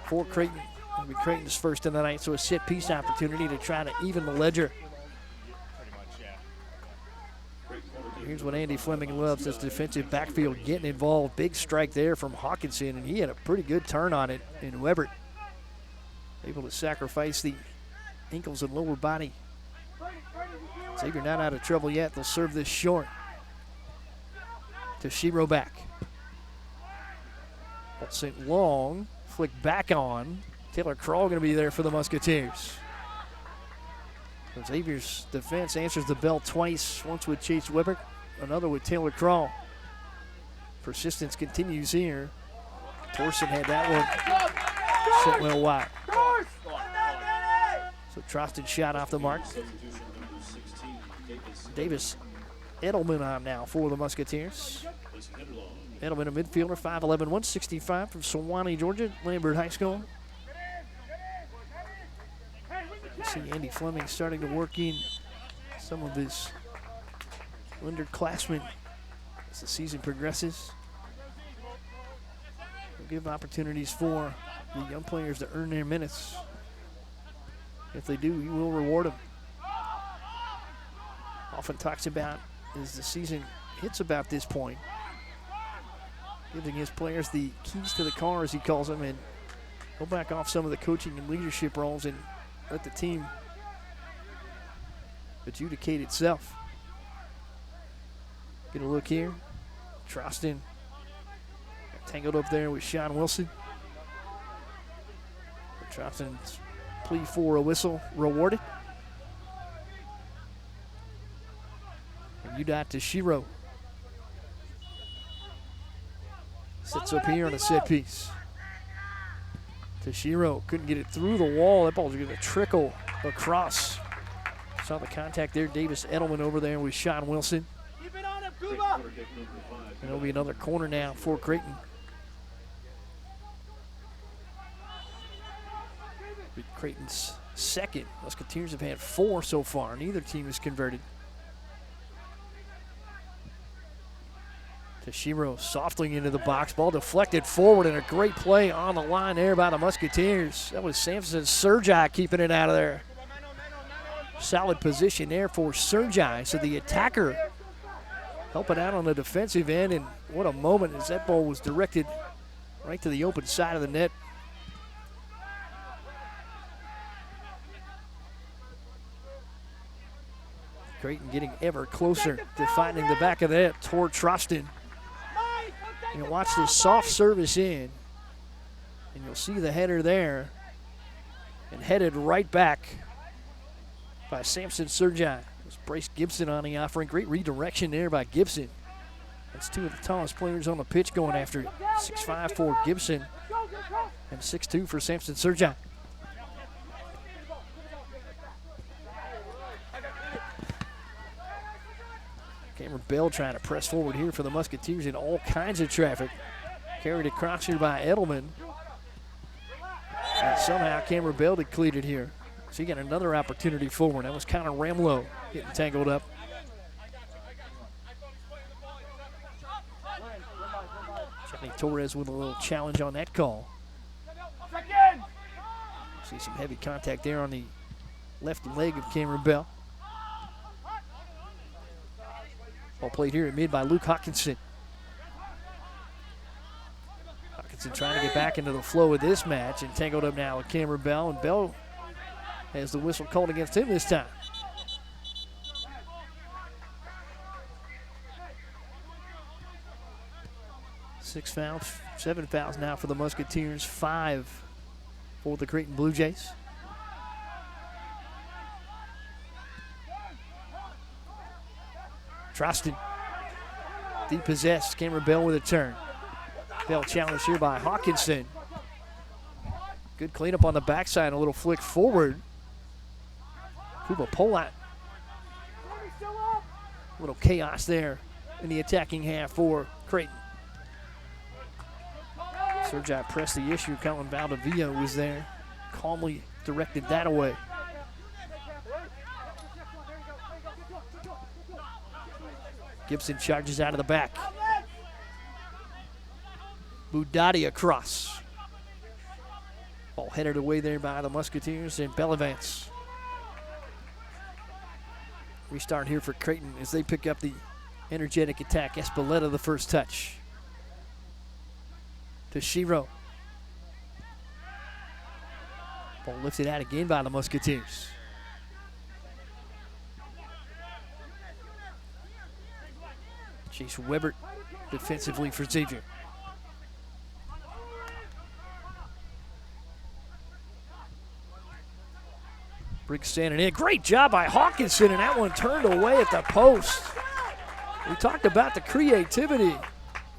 for Creighton. It'll be Creighton's first of the night, so a set piece opportunity to try to even the ledger. Here's what Andy Fleming loves, this defensive backfield getting involved. Big strike there from Hawkinson, and he had a pretty good turn on it. And Weber able to sacrifice the ankles and lower body. Xavier not out of trouble yet. They'll serve this short. Toshiro back. Ball sent long, flick back on. Taylor Kroll going to be there for the Musketeers. So Xavier's defense answers the bell twice, once with Chase Weber, another with Taylor Kroll. Persistence continues here. Torsen had that one sent well wide. So So Trostin shot off the mark. Davis Edelman on now for the Musketeers. Edelman, a midfielder, 5'11", 165 from Sewanee, Georgia, Lambert High School. You see Andy Fleming starting to work in some of his underclassmen as the season progresses. We'll give opportunities for the young players to earn their minutes. If they do, he will reward them. Often talks about as the season hits about this point, giving his players the keys to the car, as he calls them, and go back off some of the coaching and leadership roles and let the team adjudicate itself. Get a look here. Trostin tangled up there with Sean Wilson. Trostin's plea for a whistle rewarded. And UDOT to Shiro. Sits up here on a set piece. Toshiro couldn't get it through the wall. That ball's going to trickle across. Saw the contact there. Davis Edelman over there with Sean Wilson. Keep it on him, Kuba. And it'll be another corner now for Creighton. Creighton's second. Musketeers have had 4 so far. Neither team has converted. Toshiro softly into the box. Ball deflected forward, and a great play on the line there by the Musketeers. That was Samson Sergi keeping it out of there. Solid position there for Sergi. So the attacker helping out on the defensive end, and what a moment as that ball was directed right to the open side of the net. Creighton getting ever closer to finding the back of the net toward Trostin. You watch this soft service in, and you'll see the header there, and headed right back by Samson Sergi. It was Bryce Gibson on the offering. Great redirection there by Gibson. That's 2 of the tallest players on the pitch going after it. 6'5" for Gibson and 6'2" for Samson Sergi. Cameron Bell trying to press forward here for the Musketeers in all kinds of traffic. Carried across here by Edelman. And somehow Cameron Bell depleted here. So he got another opportunity forward. That was Connor Ramlow getting tangled up. Johnny Torres with a little challenge on that call. See some heavy contact there on the left leg of Cameron Bell. Ball played here at mid by Luke Hawkinson. Hawkinson trying to get back into the flow of this match and tangled up now with Cameron Bell. And Bell has the whistle called against him this time. Six fouls, 7 fouls now for the Musketeers, 5 for the Creighton Blue Jays. Trostin, depossessed. Cameron Bell with a turn. Bell challenged here by Hawkinson. Good cleanup on the backside, a little flick forward. Kuba Polat. A little chaos there in the attacking half for Creighton. Sergi pressed the issue. Colin Valdivia was there. Calmly directed that away. Gibson charges out of the back. Budati across. Ball headed away there by the Musketeers and Bellavance. Restart here for Creighton as they pick up the energetic attack. Espeleta the first touch. To Shiro. Ball lifted out again by the Musketeers. Chase Weber defensively for Xavier. Briggs standing in. Great job by Hawkinson, and that one turned away at the post. We talked about the creativity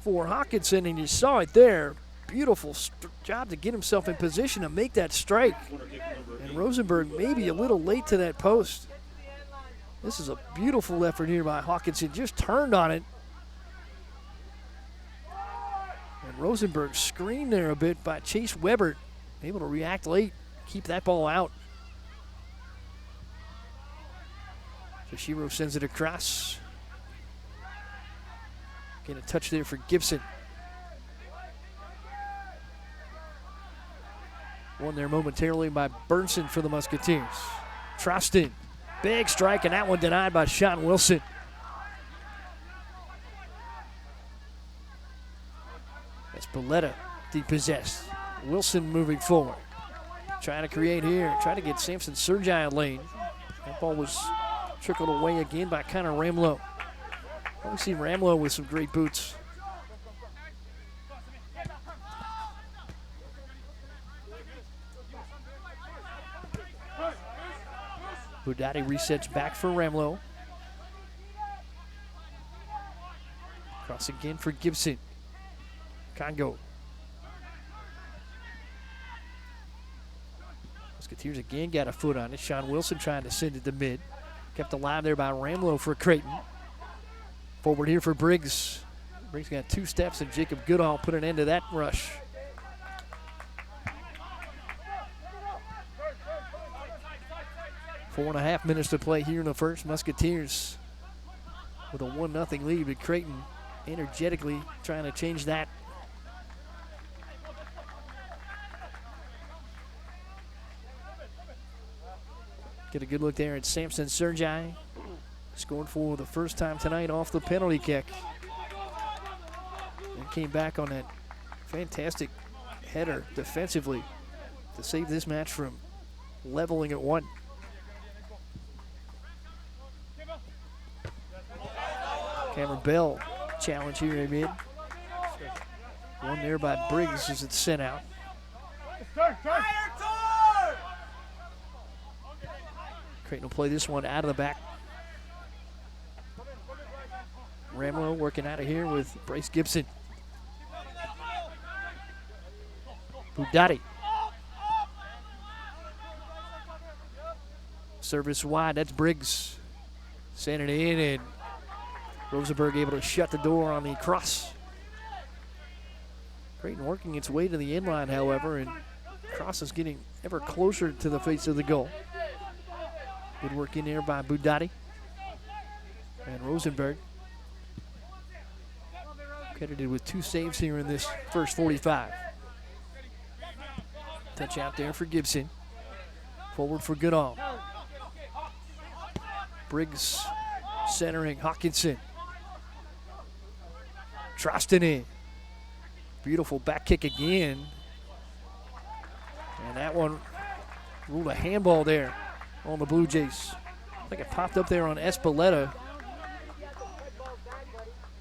for Hawkinson, and you saw it there. beautiful job to get himself in position to make that strike. And Rosenberg maybe a little late to that post. This is a beautiful effort here by Hawkinson. Just turned on it. And Rosenberg screened there a bit by Chase Weber. Able to react late, keep that ball out. Toshiro sends it across. Get a touch there for Gibson. Won there momentarily by Burnson for the Musketeers. Trostin, big strike, and that one denied by Sean Wilson. That's Belletta depossessed. Wilson moving forward. Trying to create here, trying to get Samson Sergi a lane. That ball was trickled away again by Connor Ramlow. We see Ramlow with some great boots. Budati resets back for Ramlow. Cross again for Gibson. Congo. Musketeers again got a foot on it. Sean Wilson trying to send it to mid. Kept alive there by Ramlow for Creighton. Forward here for Briggs. Briggs got 2 steps, and Jacob Goodall put an end to that rush. Four and a half minutes to play here in the first. Musketeers with a 1-0 lead, but Creighton energetically trying to change that. Get a good look there at Samson Sergi. Scored for the first time tonight off the penalty kick. And came back on that fantastic header defensively to save this match from leveling at 1. Cameron Bell challenge here in mid. One there by Briggs as it's sent out. Creighton will play this one out of the back. Ramlow working out of here with Bryce Gibson. Budati. Service wide, that's Briggs. Sending it in, and Rosenberg able to shut the door on the cross. Creighton working its way to the end line, however, and cross is getting ever closer to the face of the goal. Good work in there by Budati and Rosenberg. Credited with 2 saves here in this first 45. Touch out there for Gibson. Forward for Goodall. Briggs centering Hawkinson. Trostin in. Beautiful back kick again. And that one ruled a handball there on the Blue Jays. I think it popped up there on Espeleta.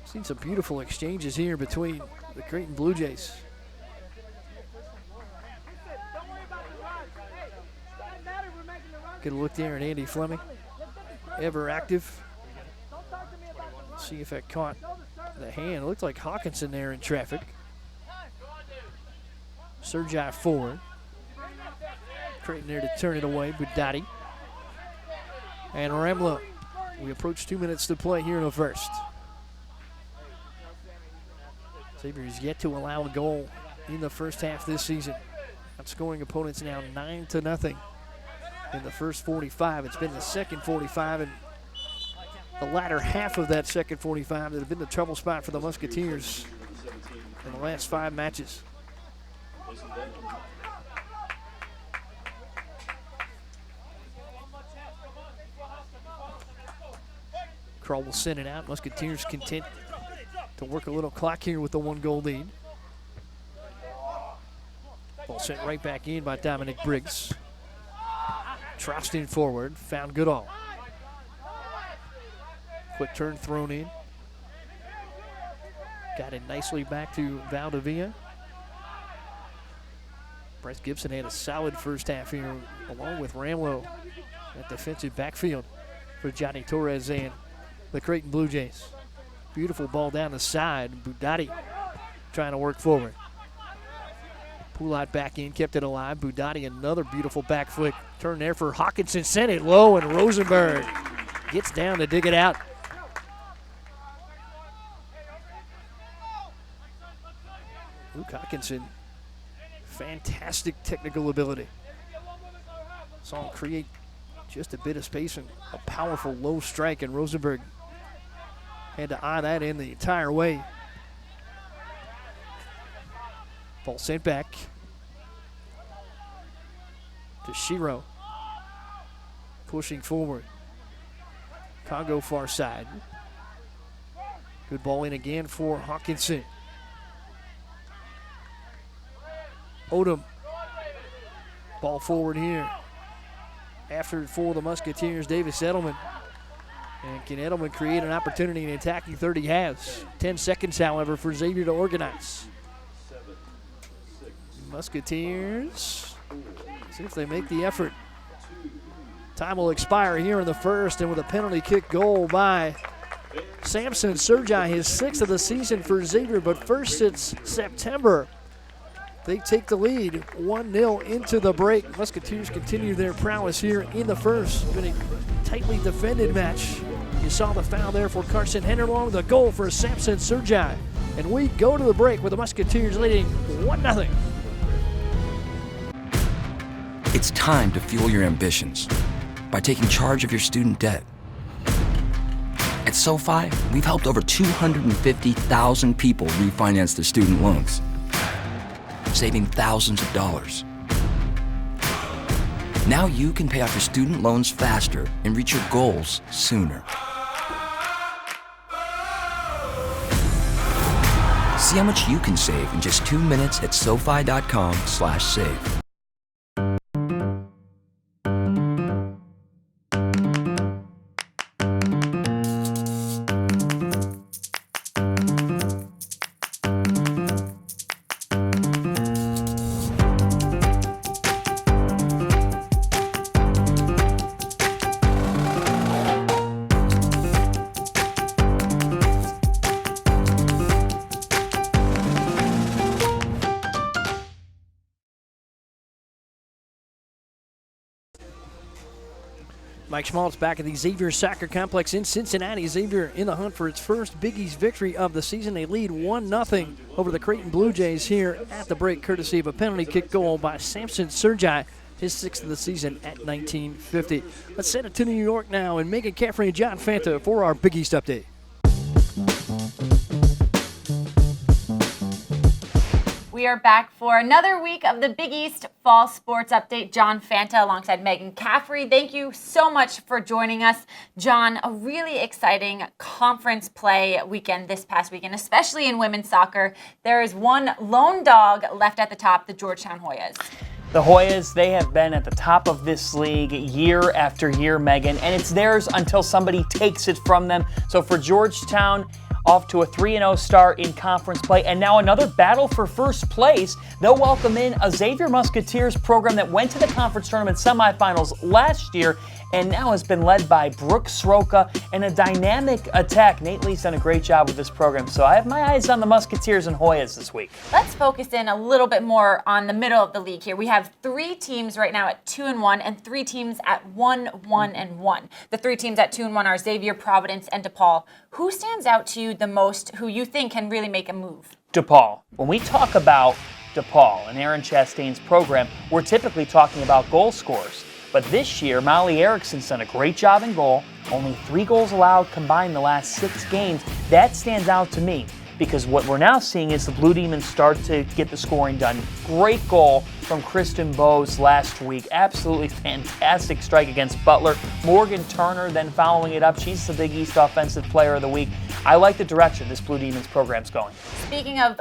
Seen some beautiful exchanges here between the Creighton Blue Jays. Good look there at Andy Fleming. Ever active. See if that caught the hand. It looked like Hawkinson there in traffic. Sergi forward. Creighton there to turn it away. Budati. And Ramlow. We approach 2 minutes to play here in the first. Xavier is yet to allow a goal in the first half this season. Outscoring opponents now 9-0 in the first 45. It's been the second 45 and the latter half of that second 45 that have been the trouble spot for the Musketeers in the last 5 matches. Kroll will send it out. Musketeers content to work a little clock here with the 1-goal lead. Ball sent right back in by Dominic Briggs. Trostin forward, found Goodall. Quick turn thrown in. Got it nicely back to Valdivia. Bryce Gibson had a solid first half here, along with Ramlow at defensive backfield for Johnny Torres and the Creighton Blue Jays. Beautiful ball down the side. Budati trying to work forward. Poulat back in, kept it alive. Budati, another beautiful back flick. Turn there for Hawkinson, sent it low, and Rosenberg gets down to dig it out. Luke Hawkinson, fantastic technical ability. Saw him create just a bit of space and a powerful low strike, and Rosenberg had to eye that in the entire way. Ball sent back to Shiro. Pushing forward. Congo far side. Good ball in again for Hawkinson. Odom. Ball forward here. After it for the Musketeers, Davis Edelman. And can Edelman create an opportunity in attacking third? He has. 10 seconds, however, for Xavier to organize. Musketeers, see if they make the effort. Time will expire here in the first, and with a penalty kick goal by Samson Sergi, his 6th of the season for Xavier, but first since September. They take the lead 1-0 into the break. Musketeers continue their prowess here in the first. Been a tightly defended match. You saw the foul there for Carson Henderlong, the goal for Samson Sergi. And we go to the break with the Musketeers leading 1-0. It's time to fuel your ambitions by taking charge of your student debt. At SoFi, we've helped over 250,000 people refinance their student loans, saving thousands of dollars. Now you can pay off your student loans faster and reach your goals sooner. See how much you can save in just 2 minutes at SoFi.com/save. Mike Schmaltz back at the Xavier Soccer Complex in Cincinnati. Xavier in the hunt for its first Big East victory of the season. They lead 1-0 over the Creighton Blue Jays here at the break, courtesy of a penalty kick goal by Samson Sergi, his 6th of the season at 1950. Let's send it to New York now, and Megan Caffrey and John Fanta for our Big East update. We are back for another week of the Big East Fall Sports Update. John Fanta alongside Megan Caffrey. Thank you so much for joining us. John, a really exciting conference play weekend this past weekend, especially in women's soccer. There is one lone dog left at the top, the Georgetown Hoyas. The Hoyas, they have been at the top of this league year after year, Megan, and it's theirs until somebody takes it from them. So for Georgetown, off to a 3-0 start in conference play, and now another battle for first place. They'll welcome in a Xavier Musketeers program that went to the conference tournament semifinals last year and now has been led by Brooke Sroka and a dynamic attack. Nate Lee's done a great job with this program, so I have my eyes on the Musketeers and Hoyas this week. Let's focus in a little bit more on the middle of the league here. We have 3 teams right now at 2-1 and 3 teams at 1-1-1. The 3 teams at 2-1 are Xavier, Providence, and DePaul. Who stands out to you the most, who you think can really make a move? DePaul. When we talk about DePaul and Aaron Chastain's program, we're typically talking about goal scorers. But this year, Molly Erickson's done a great job in goal. Only 3 goals allowed combined the last 6 games. That stands out to me because what we're now seeing is the Blue Demons start to get the scoring done. Great goal from Kristen Bowes last week. Absolutely fantastic strike against Butler. Morgan Turner then following it up. She's the Big East Offensive Player of the Week. I like the direction this Blue Demons program's going. Speaking of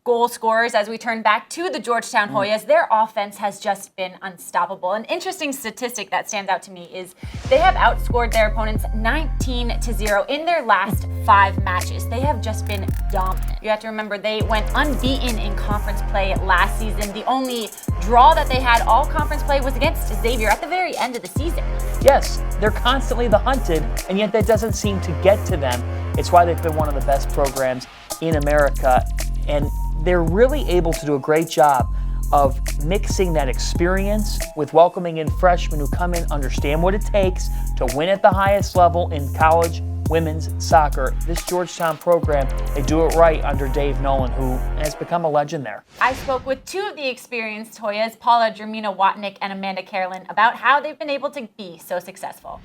goal scorers, as we turn back to the Georgetown Hoyas, their offense has just been unstoppable. An interesting statistic that stands out to me is they have outscored their opponents 19-0 in their last 5 matches. They have just been dominant. You have to remember they went unbeaten in conference play last season. The only draw that they had all conference play was against Xavier at the very end of the season. Yes, they're constantly the hunted, and yet that doesn't seem to get to them. It's why they've been one of the best programs in America, and they're really able to do a great job of mixing that experience with welcoming in freshmen who come in, understand what it takes to win at the highest level in college women's soccer. This Georgetown program, they do it right under Dave Nolan, who has become a legend there. I spoke with two of the experienced Hoyas, Paula Jermina-Watnick and Amanda Carolyn, about how they've been able to be so successful.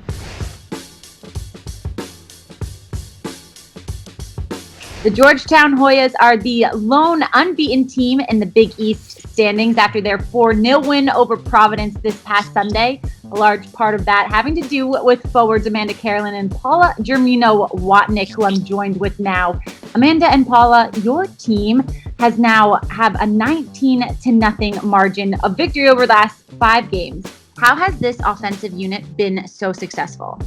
The Georgetown Hoyas are the lone unbeaten team in the Big East standings after their 4-0 win over Providence this past Sunday. A large part of that having to do with forwards Amanda Carolyn and Paula Jermino-Watnick, who I'm joined with now. Amanda and Paula, your team has now have a 19-0 margin of victory over the last 5 games. How has this offensive unit been so successful?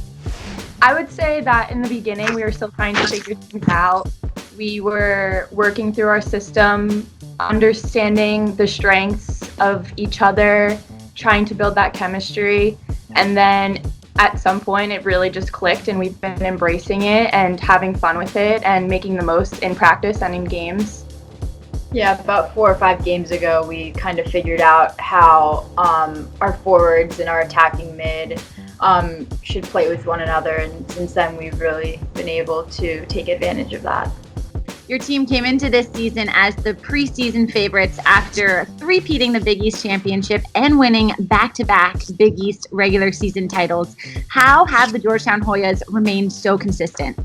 I would say that in the beginning, we were still trying to figure things out. We were working through our system, understanding the strengths of each other, trying to build that chemistry. And then at some point, it really just clicked, and we've been embracing it and having fun with it and making the most in practice and in games. Yeah, about 4 or 5 games ago, we kind of figured out how our forwards and our attacking mid should play with one another, and since then we've really been able to take advantage of that. Your team came into this season as the preseason favorites after three-peating the Big East Championship and winning back-to-back Big East regular season titles. How have the Georgetown Hoyas remained so consistent?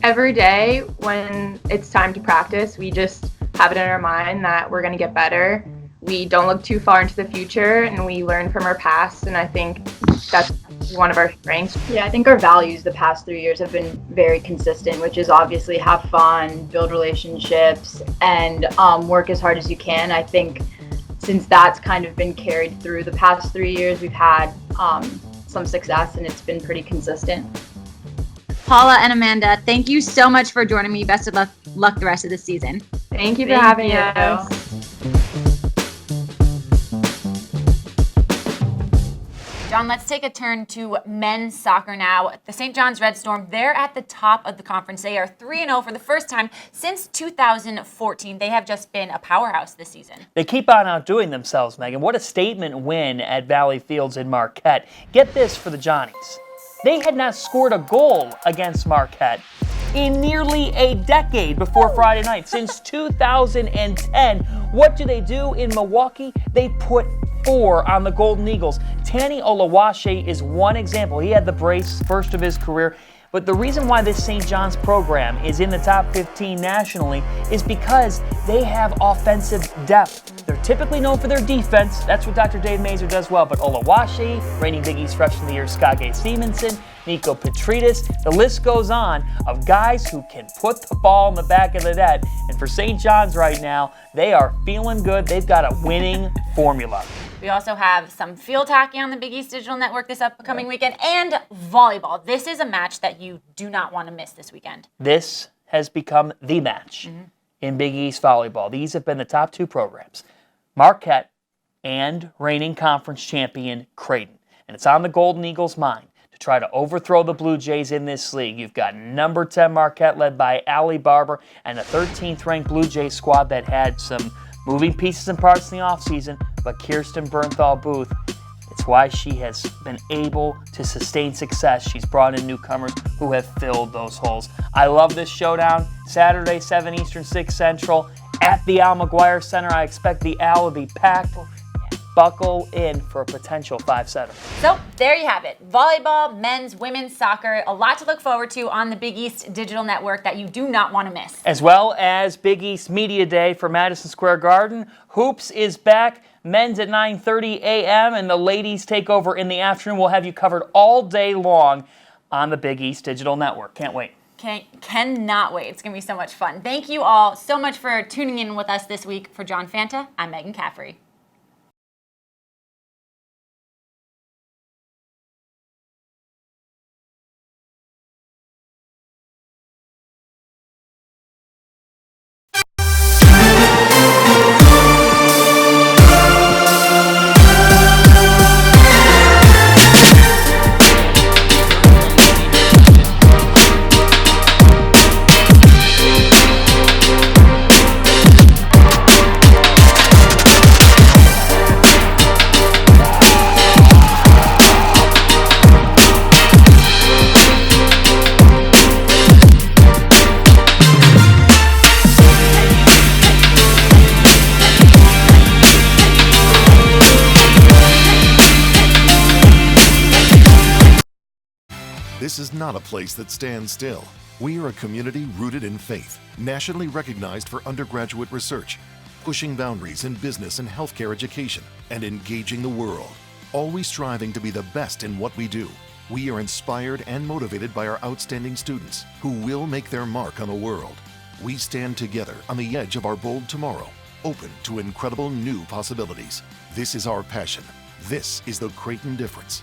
Every day when it's time to practice, we just have it in our mind that we're going to get better. We don't look too far into the future, and we learn from our past, and I think that's one of our strengths. Yeah, I think our values the past 3 years have been very consistent, which is obviously have fun, build relationships, and work as hard as you can. I think since that's kind of been carried through the past 3 years, we've had some success, and it's been pretty consistent. Paula and Amanda, thank you so much for joining me. Best of luck the rest of the season. Thank you for having us. John, let's take a turn to men's soccer now. The St. John's Red Storm, they're at the top of the conference. They are 3-0 for the first time since 2014. They have just been a powerhouse this season. They keep on outdoing themselves, Megan. What a statement win at Valley Fields in Marquette. Get this for the Johnnies. They had not scored a goal against Marquette in nearly a decade before Friday night, since 2010. What do they do in Milwaukee? They put 4 on the Golden Eagles. Tani Olawashe is one example. He had the brace, first of his career. But the reason why this St. John's program is in the top 15 nationally is because they have offensive depth. They're typically known for their defense. That's what Dr. Dave Mazur does well. But Olawashe, reigning Big East Freshman of the Year, Skagay Stevenson, Nico Petridis, the list goes on of guys who can put the ball in the back of the net. And for St. John's right now, they are feeling good. They've got a winning formula. We also have some field hockey on the Big East Digital Network this upcoming weekend, and volleyball. This is a match that you do not want to miss this weekend. This has become the match in Big East volleyball. These have been the top 2 programs, Marquette and reigning conference champion Creighton. And it's on the Golden Eagles' mind to try to overthrow the Blue Jays in this league. You've got number 10 Marquette led by Allie Barber and a 13th-ranked Blue Jays squad that had some moving pieces and parts in the offseason, but Kirsten Bernthal Booth, it's why she has been able to sustain success. She's brought in newcomers who have filled those holes. I love this showdown. Saturday, 7 Eastern, 6 Central, at the Al McGuire Center. I expect the Al will be packed. Buckle in for a potential 5-7. So there you have it. Volleyball, men's, women's soccer, a lot to look forward to on the Big East Digital Network that you do not want to miss. As well as Big East Media Day for Madison Square Garden. Hoops is back. Men's at 9:30 a.m. and the ladies take over in the afternoon. We'll have you covered all day long on the Big East Digital Network. Can't wait. Cannot wait. It's going to be so much fun. Thank you all so much for tuning in with us this week. For John Fanta, I'm Megan Caffrey. This is not a place that stands still. We are a community rooted in faith, nationally recognized for undergraduate research, pushing boundaries in business and healthcare education, and engaging the world, always striving to be the best in what we do. We are inspired and motivated by our outstanding students who will make their mark on the world. We stand together on the edge of our bold tomorrow, open to incredible new possibilities. This is our passion. This is the Creighton difference.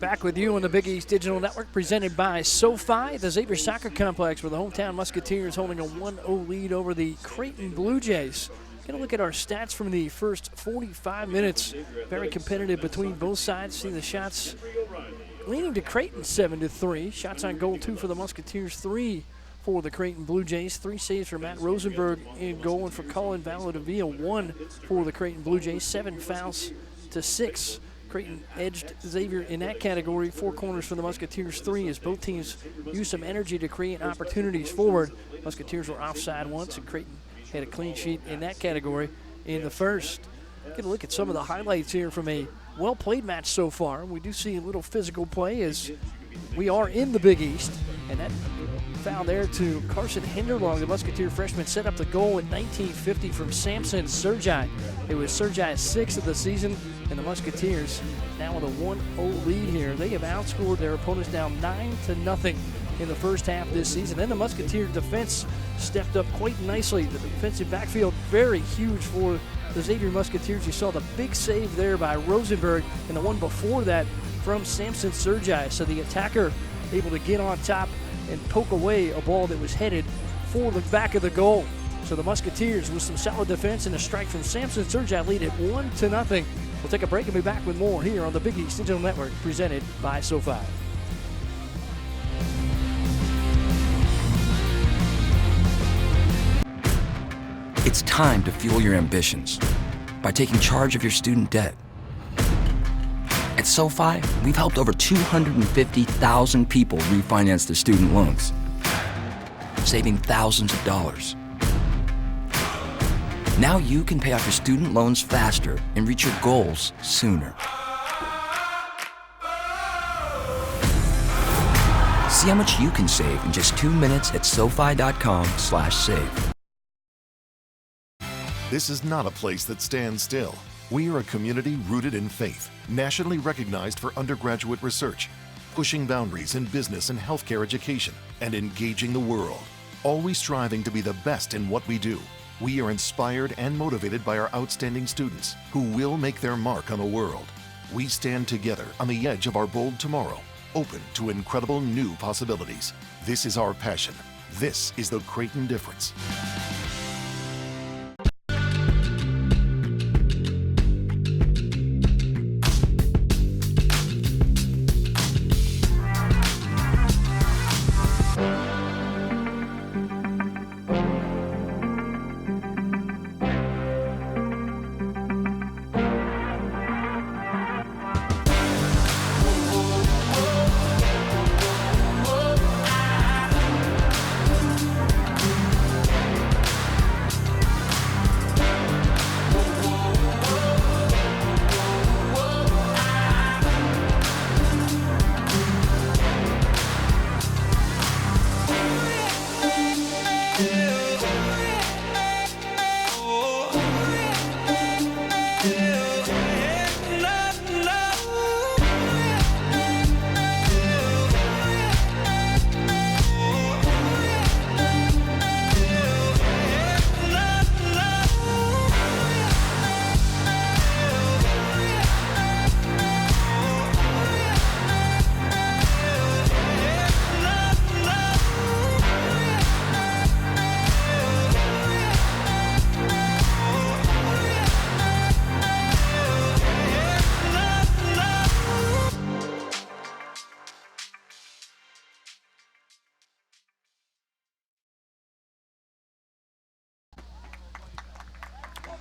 Back with you on the Big East Digital Network, presented by SoFi, the Xavier Soccer Complex, where the hometown Musketeers holding a 1-0 lead over the Creighton Blue Jays. Going to look at our stats from the first 45 minutes. Very competitive between both sides. See the shots leaning to Creighton 7-3. Shots on goal 2 for the Musketeers, 3 for the Creighton Blue Jays. 3 saves for Matt Rosenberg in goal, and for Colin Valadavia, 1 for the Creighton Blue Jays. 7 fouls to 6. Creighton edged Xavier in that category. 4 corners for the Musketeers, 3, as both teams used some energy to create opportunities forward. Musketeers were offside once, and Creighton had a clean sheet in that category in the first. Get a look at some of the highlights here from a well-played match so far. We do see a little physical play as we are in the Big East, and that foul there to Carson Hinderlong, the Musketeer freshman, set up the goal in 1950 from Samson Sergi. It was Sergi's 6th of the season, and the Musketeers now with a 1-0 lead here. They have outscored their opponents down 9-0 in the first half this season. Then the Musketeer defense stepped up quite nicely. The defensive backfield very huge for the Xavier Musketeers. You saw the big save there by Rosenberg, and the one before that from Samson Sergi. So the attacker able to get on top and poke away a ball that was headed for the back of the goal. So the Musketeers, with some solid defense and a strike from Samson Sergi, lead it 1-0. We'll take a break and be back with more here on the Big East Digital Network, presented by SoFi. It's time to fuel your ambitions by taking charge of your student debt. At SoFi, we've helped over 250,000 people refinance their student loans, saving thousands of dollars. Now you can pay off your student loans faster and reach your goals sooner. See how much you can save in just 2 minutes at SoFi.com/save. This is not a place that stands still. We are a community rooted in faith, nationally recognized for undergraduate research, pushing boundaries in business and healthcare education, and engaging the world, always striving to be the best in what we do. We are inspired and motivated by our outstanding students who will make their mark on the world. We stand together on the edge of our bold tomorrow, open to incredible new possibilities. This is our passion. This is the Creighton difference.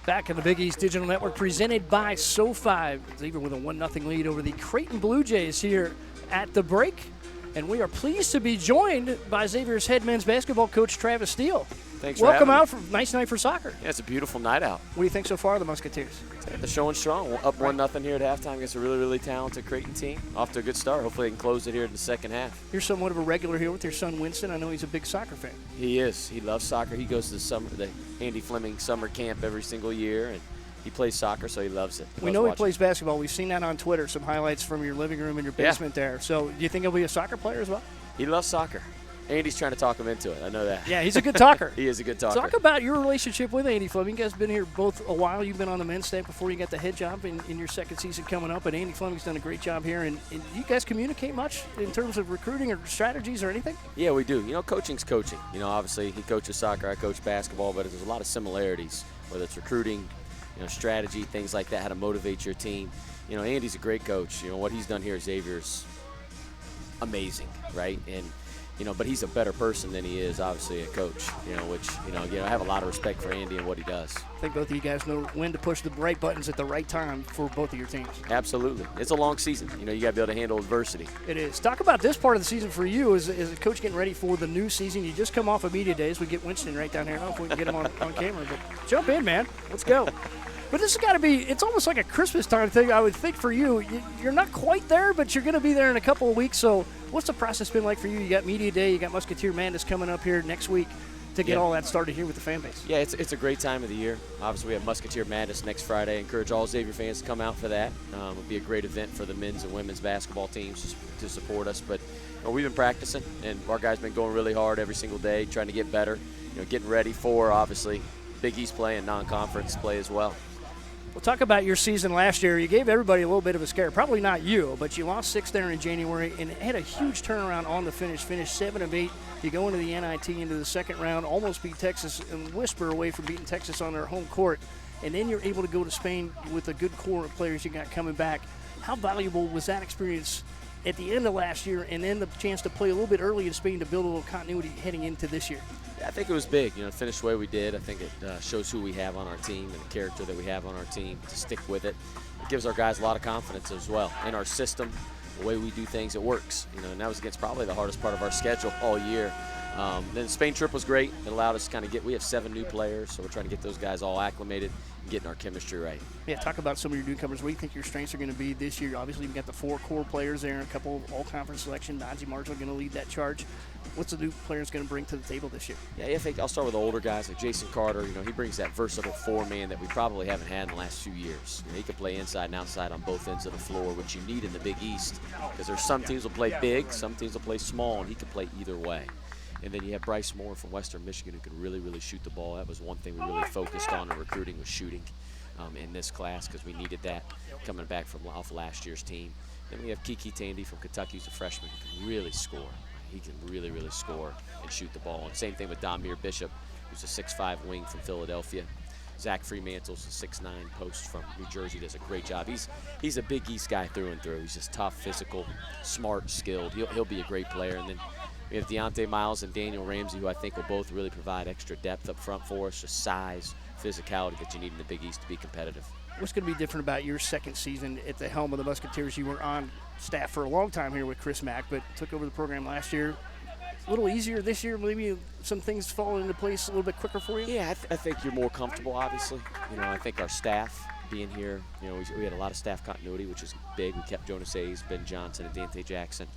Back in the Big East Digital Network, presented by SoFi. Xavier with a 1-0 lead over the Creighton Blue Jays here at the break. And we are pleased to be joined by Xavier's head men's basketball coach, Travis Steele. Thanks Welcome for out. having me. Nice night for soccer. Yeah, it's a beautiful night out. What do you think so far of the Musketeers? They're showing strong. Up 1-0 here at halftime against a really, really talented Creighton team. Off to a good start. Hopefully they can close it here in the second half. You're somewhat of a regular here with your son Winston. I know he's a big soccer fan. He is. He loves soccer. He goes to the Andy Fleming summer camp every single year, and he plays soccer, so he loves it. We know he plays basketball. We've seen that on Twitter, some highlights from your living room and your basement there. So do you think he'll be a soccer player as well? He loves soccer. Andy's trying to talk him into it. I know that. Yeah, he's a good talker. He is a good talker. Talk about your relationship with Andy Fleming. You guys have been here both a while. You've been on the men's staff before you got the head job in your second season coming up, and Andy Fleming's done a great job here. And you guys communicate much in terms of recruiting or strategies or anything? Yeah, we do. Coaching's coaching. Obviously he coaches soccer, I coach basketball, but there's a lot of similarities, whether it's recruiting, strategy, things like that, how to motivate your team. Andy's a great coach. What he's done here at Xavier's amazing, right? And but he's a better person than he is, obviously, a coach, which, I have a lot of respect for Andy and what he does. I think both of you guys know when to push the right buttons at the right time for both of your teams. Absolutely. It's a long season. You got to be able to handle adversity. It is. Talk about this part of the season for you as a coach getting ready for the new season. You just come off of media days. We get Winston right down here. I don't know if we can get him on camera, but jump in, man. Let's go. But this has got to be, it's almost like a Christmas time thing, I would think, for you. You're not quite there, but you're going to be there in a couple of weeks. So what's the process been like for you? You got Media Day, you got Musketeer Madness coming up here next week to get all that started here with the fan base. Yeah, it's a great time of the year. Obviously, we have Musketeer Madness next Friday. I encourage all Xavier fans to come out for that. It'll be a great event for the men's and women's basketball teams to support us. But we've been practicing, and our guys been going really hard every single day, trying to get better, getting ready for, obviously, Big East play and non-conference play as well. We'll talk about your season last year. You gave everybody a little bit of a scare. Probably not you, but you lost 6 there in January and had a huge turnaround on the finish. Finished 7 of 8. You go into the NIT into the second round, almost beat Texas and whisper away from beating Texas on their home court. And then you're able to go to Spain with a good core of players you got coming back. How valuable was that experience at the end of last year and then the chance to play a little bit early in Spain to build a little continuity heading into this year? Yeah, I think it was big. To finish the way we did. I think it shows who we have on our team and the character that we have on our team to stick with it. It gives our guys a lot of confidence as well in our system, the way we do things. It works. And that was against probably the hardest part of our schedule all year. Then the Spain trip was great. It allowed us to kind of we have 7 new players, so we're trying to get those guys all acclimated and getting our chemistry right. Yeah, talk about some of your newcomers. What do you think your strengths are going to be this year? Obviously, you've got the 4 core players there and a couple of all-conference selection. Najee Marshall going to lead that charge. What's the new players going to bring to the table this year? Yeah, I think I'll start with the older guys like Jason Carter. He brings that versatile 4-man that we probably haven't had in the last few years. He can play inside and outside on both ends of the floor, which you need in the Big East, because there's some teams will play big, some teams will play small, and he can play either way. And then you have Bryce Moore from Western Michigan who can really, really shoot the ball. That was one thing we really focused on in recruiting, was shooting in this class, because we needed that coming back from off last year's team. Then we have Kiki Tandy from Kentucky, who's a freshman who can really score. He can really, really score and shoot the ball. And same thing with Damir Bishop, who's a 6'5" wing from Philadelphia. Zach Fremantle's a 6'9" post from New Jersey, does a great job. He's a Big East guy through and through. He's just tough, physical, smart, skilled. He'll be a great player. And then we have Deontay Miles and Daniel Ramsey, who I think will both really provide extra depth up front for us, just size, physicality that you need in the Big East to be competitive. What's going to be different about your second season at the helm of the Musketeers? You were on staff for a long time here with Chris Mack, but took over the program last year. A little easier this year, maybe some things fall into place a little bit quicker for you? Yeah, I think you're more comfortable, obviously. I think our staff being here, we had a lot of staff continuity, which is big. We kept Jonas Hayes, Ben Johnson, and Dante Jackson.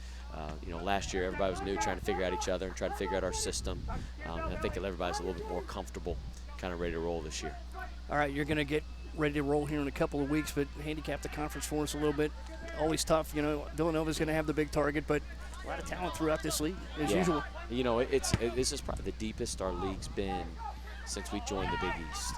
Last year everybody was new, trying to figure out each other and trying to figure out our system. And I think everybody's a little bit more comfortable, kind of ready to roll this year. All right, you're going to get ready to roll here in a couple of weeks, but handicap the conference for us a little bit. Always tough. Villanova's going to have the big target, but a lot of talent throughout this league, as usual. This is probably the deepest our league's been since we joined the Big East.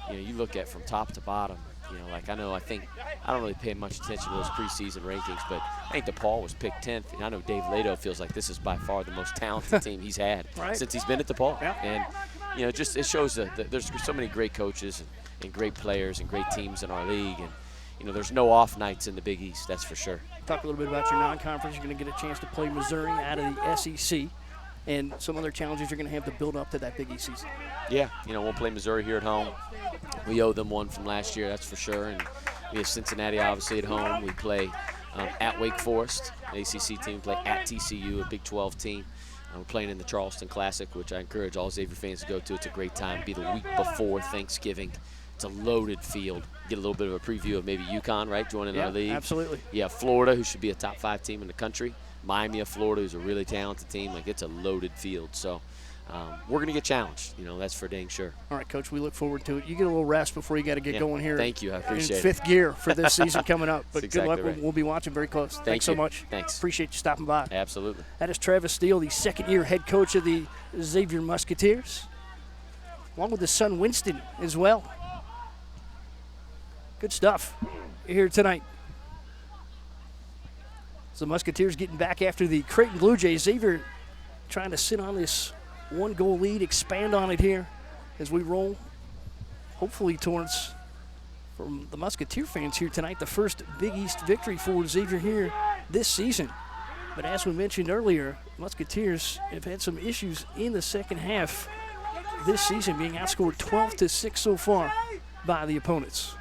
And, you look at from top to bottom, I don't really pay much attention to those preseason rankings, but I think DePaul was picked 10th. And I know Dave Lato feels like this is by far the most talented team he's had since he's been at DePaul. Yeah. And, it shows that there's so many great coaches and great players and great teams in our league. And, there's no off nights in the Big East, that's for sure. Talk a little bit about your non-conference. You're going to get a chance to play Missouri out of the SEC and some other challenges you're going to have to build up to that Big East season. Yeah, we'll play Missouri here at home. We owe them one from last year, that's for sure. And we have Cincinnati, obviously, at home. We play at Wake Forest, an ACC team. We play at TCU, a Big 12 team. We're playing in the Charleston Classic, which I encourage all Xavier fans to go to. It's a great time. It'll be the week before Thanksgiving. It's a loaded field. Get a little bit of a preview of maybe UConn, right, joining our league. Absolutely. Yeah, Florida, who should be a top 5 team in the country. Miami of Florida, who's a really talented team. Like, it's a loaded field. So we're going to get challenged. That's for dang sure. All right, Coach, we look forward to it. You get a little rest before you got to get going here. Thank you. I appreciate in 5th gear for this season coming up. But exactly good luck. Right. We'll be watching very close. Thanks so much. Thanks. Appreciate you stopping by. Absolutely. That is Travis Steele, the second-year head coach of the Xavier Musketeers, along with his son Winston as well. Good stuff here tonight. So the Musketeers getting back after the Creighton Blue Jays. Xavier trying to sit on this 1-goal lead, expand on it here as we roll, hopefully towards, from the Musketeer fans here tonight, the first Big East victory for Xavier here this season. But as we mentioned earlier, Musketeers have had some issues in the second half this season, being outscored 12-6 so far by the opponents.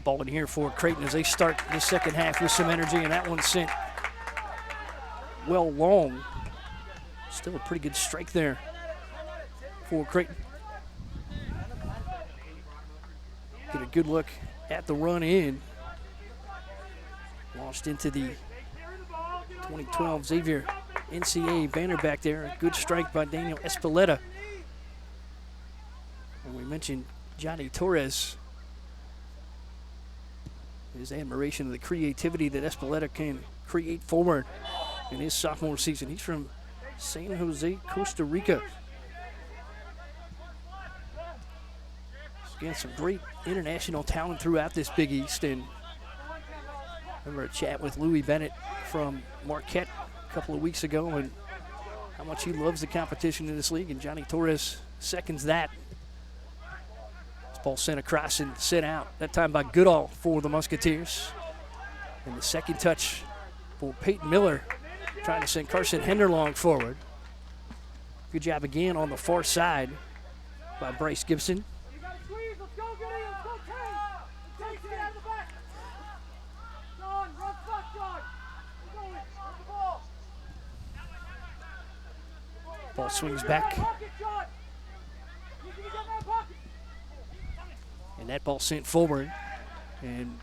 Ball in here for Creighton as they start the second half with some energy, and that one sent well long. Still a pretty good strike there for Creighton. Get a good look at the run in. Launched into the 2012 Xavier NCAA banner back there. A good strike by Daniel Espeleta. And we mentioned Johnny Torres. His admiration of the creativity that Espeleta can create forward in his sophomore season. He's from San Jose, Costa Rica. Again, some great international talent throughout this Big East. And I remember a chat with Louis Bennett from Marquette a couple of weeks ago and how much he loves the competition in this league. And Johnny Torres seconds that. Ball sent across and sent out, that time by Goodall for the Musketeers. And the second touch for Peyton Miller, trying to send Carson Henderlong forward. Good job again on the far side by Bryce Gibson. Ball swings back. And that ball sent forward, and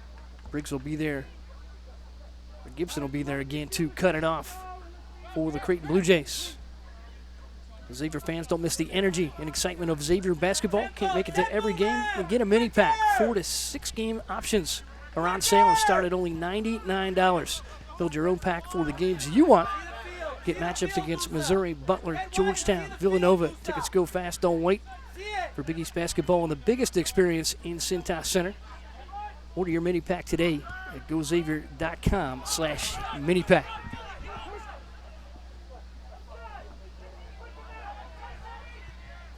Briggs will be there. Or Gibson will be there again to cut it off for the Creighton Blue Jays. The Xavier fans, don't miss the energy and excitement of Xavier basketball. Can't make it to every game and get a mini pack. 4 to 6 game options are on sale and start at only $99. Build your own pack for the games you want. Get matchups against Missouri, Butler, Georgetown, Villanova. Tickets go fast, don't wait. For Big East basketball and the biggest experience in Cintas Center. Order your mini pack today at goxavier.com/mini pack.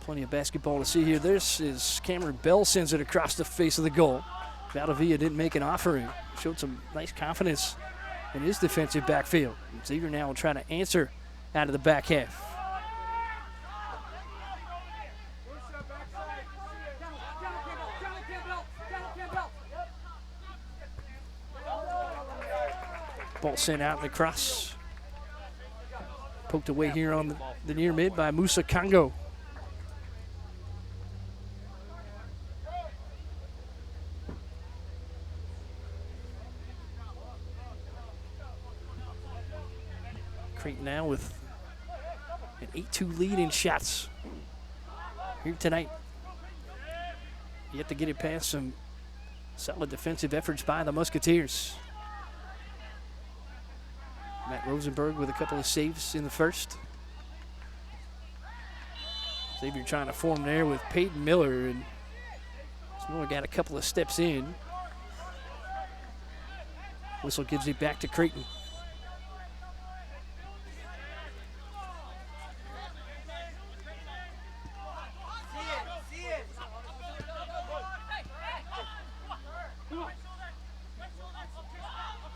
Plenty of basketball to see here. This is Cameron Bell sends it across the face of the goal. Valdivia didn't make an offering. Showed some nice confidence in his defensive backfield. Xavier now will try to answer out of the back half. Ball sent out in the cross. Poked away here on the near mid by Musa Congo. Creighton now with an 8-2 lead in shots here tonight. Yet to get it past some solid defensive efforts by the Musketeers. Matt Rosenberg with a couple of saves in the first. Xavier trying to form there with Peyton Miller, and Miller got a couple of steps in. Whistle gives it back to Creighton.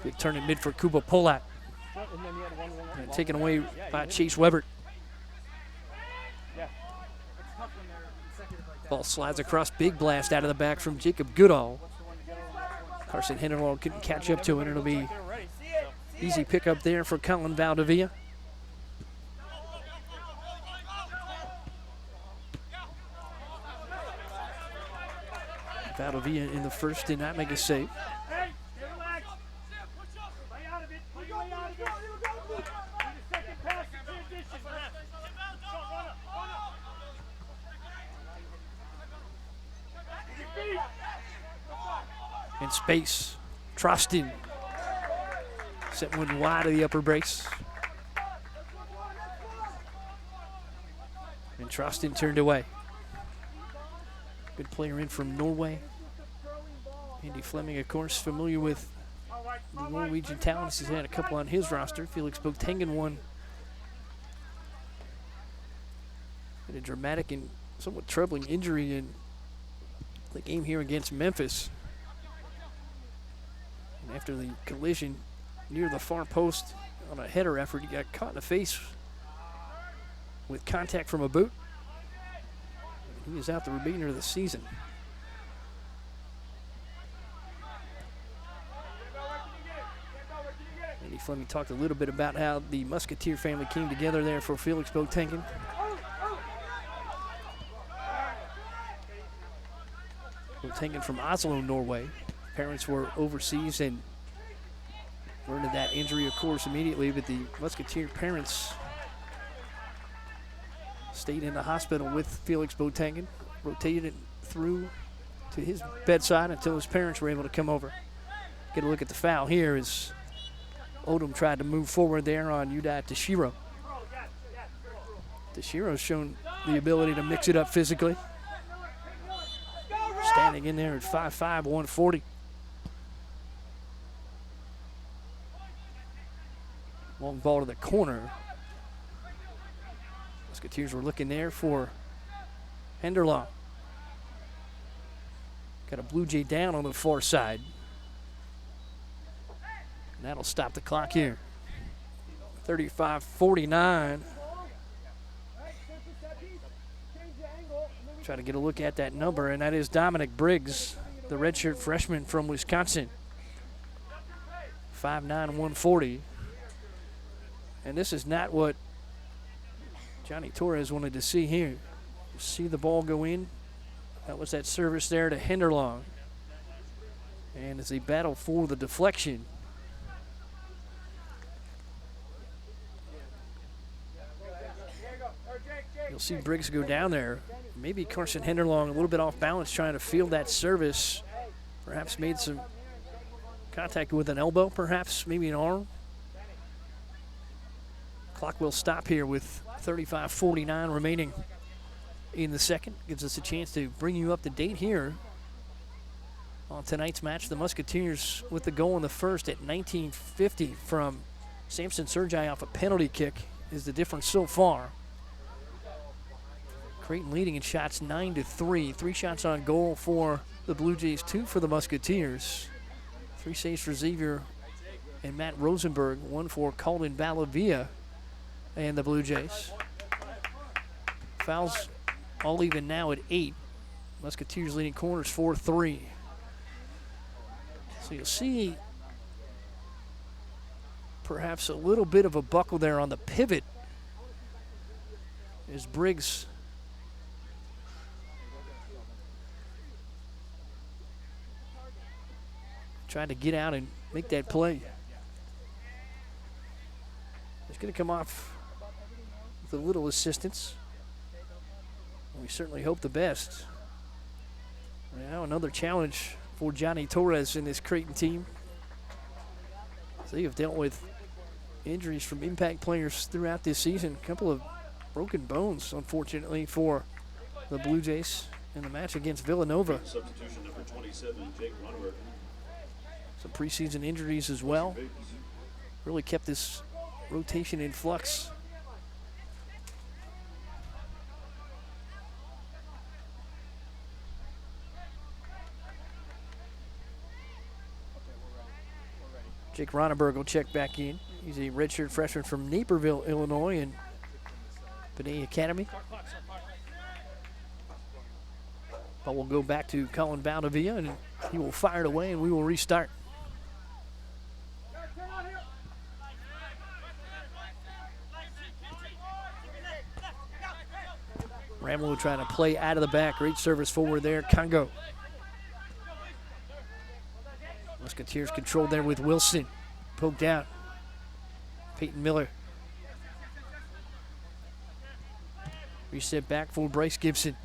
Big turn in mid for Kuba Polat. And taken away by Chase Weber. Ball slides across, big blast out of the back from Jacob Goodall. Carson Henderlong couldn't catch up to it. It'll be easy pickup there for Colin Valdivia. Valdivia in the first did not make a save. In space, Trostin set one wide of the upper brace. And Trostin turned away. Good player in from Norway. Andy Fleming, of course, familiar with the Norwegian talents. He's had a couple on his roster. Felix Botengen won a dramatic and somewhat troubling injury in the game here against Memphis. And after the collision near the far post on a header effort, he got caught in the face with contact from a boot. He is out the remainder of the season. Andy Fleming talked a little bit about how the Musketeer family came together there for Felix Botengen. Botengen from Oslo, Norway. Parents were overseas and learned of that injury, of course, immediately, but the Musketeer parents stayed in the hospital with Felix Botengen, rotated through to his bedside until his parents were able to come over. Get a look at the foul here as Odom tried to move forward there on Udai Tashiro. Tashiro's shown the ability to mix it up physically. Standing in there at 5'5", 140. Long ball to the corner. Musketeers were looking there for Henderlong. Got a Blue Jay down on the far side. And that'll stop the clock here. 35-49. Try to get a look at that number, and that is Dominic Briggs, the redshirt freshman from Wisconsin. 5'9", 140. And this is not what Johnny Torres wanted to see here. See the ball go in. That was that service there to Henderlong. And as they battle for the deflection. You'll see Briggs go down there. Maybe Carson Henderlong a little bit off balance trying to field that service. Perhaps made some contact with an elbow, perhaps, maybe an arm. Clock will stop here with 35-49 remaining in the second. Gives us a chance to bring you up to date here on tonight's match. The Musketeers with the goal in the first at 19:50 from Samson Sergi off a penalty kick is the difference so far. Creighton leading in shots 9-3. 3 shots on goal for the Blue Jays, 2 for the Musketeers. 3 saves for Xavier and Matt Rosenberg, 1 for Colin Valdivia and the Blue Jays. Fouls all even now at 8. Musketeers leading corners 4-3. So you'll see perhaps a little bit of a buckle there on the pivot as Briggs tried to get out and make that play. It's going to come off with a little assistance. We certainly hope the best. Now another challenge for Johnny Torres and this Creighton team. They have dealt with injuries from impact players throughout this season. A couple of broken bones, unfortunately, for the Blue Jays in the match against Villanova. Substitution number 27, Jake Ronneberg. Some preseason injuries as well. Really kept this rotation in flux. Jake Ronneberg will check back in. He's a redshirt freshman from Naperville, Illinois, and Benet Academy. But we'll go back to Colin Valdivia, and he will fire it away, and we will restart. Ramlo trying to play out of the back. Great service forward there, Congo. Musketeers controlled there with Wilson. Poked out. Peyton Miller. Reset back for Bryce Gibson.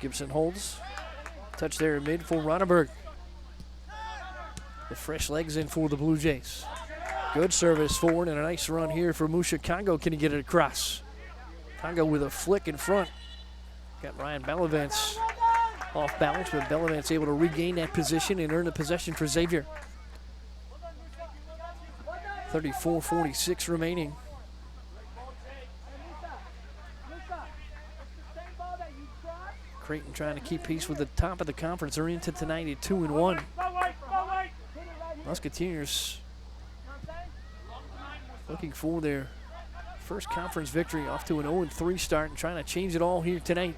Gibson holds. Touch there in mid for Ronneberg. The fresh legs in for the Blue Jays. Good service forward and a nice run here for Musha Congo. Can he get it across? Congo with a flick in front. Got Ryan Bellavance off balance, but Bellavance able to regain that position and earn the possession for Xavier. 34-46 remaining. Creighton trying to keep pace with the top of the conference. They're into tonight at 2-1. Musketeers looking for their first conference victory, off to an 0-3 start and trying to change it all here tonight.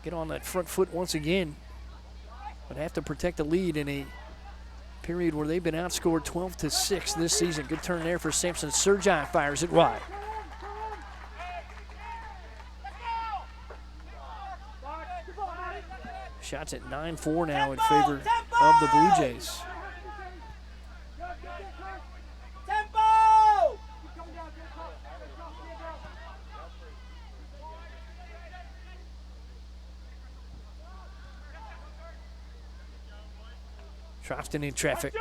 Get on that front foot once again, but have to protect the lead in a period where they've been outscored 12-6 this season. Good turn there for Samson. Sergi fires it wide. Shots at 9-4 now in favor of the Blue Jays. Trofton in traffic.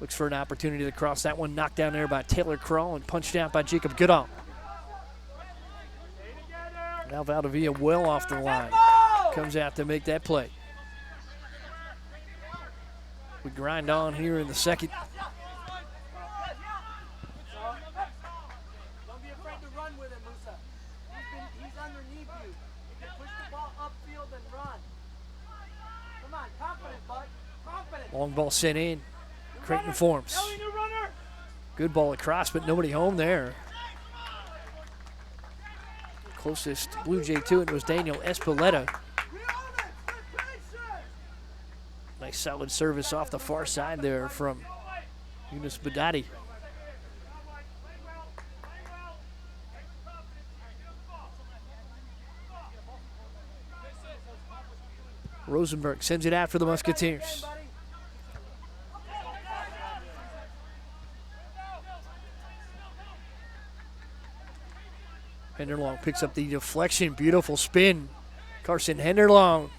Looks for an opportunity to cross that one. Knocked down there by Taylor Crawl and punched out by Jacob Goodall. Now Valdivia well off the line. Comes out to make that play. We grind on here in the second. Don't be afraid to run with him, Musa. He's underneath you. You can push the ball upfield and run. Come on, confident, bud. Confident. Long ball sent in. Creighton forms. Good ball across, but nobody home there. Closest Blue Jay to it was Daniel Espeleta. Nice solid service off the far side there from Yunus Badati. Rosenberg sends it out for the Musketeers. Henderlong picks up the deflection. Beautiful spin. Carson Henderlong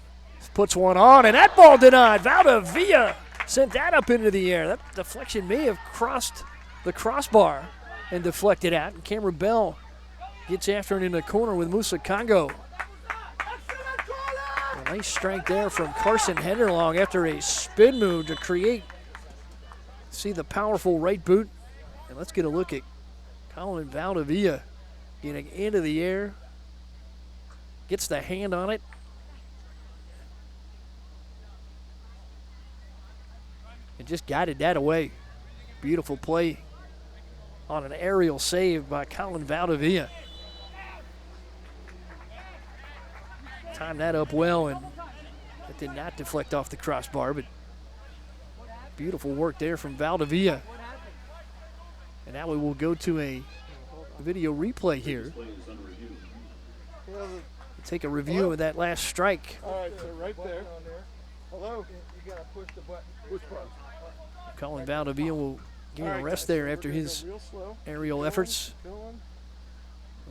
puts one on, and that ball denied. Valdivia sent that up into the air. That deflection may have crossed the crossbar and deflected out. And Cameron Bell gets after it in the corner with Musa Congo. A nice strike there from Carson Henderlong after a spin move to create. See the powerful right boot. And let's get a look at Colin Valdivia getting into the air. Gets the hand on it. And just guided that away. Beautiful play on an aerial save by Colin Valdivia. Timed that up well, and it did not deflect off the crossbar, but beautiful work there from Valdivia. And now we will go to a video replay here. Take a review of that last strike. All right, so right there. Hello? You got to push the button. Which button? Colin Valdivia will gain a rest there after his aerial efforts. We'll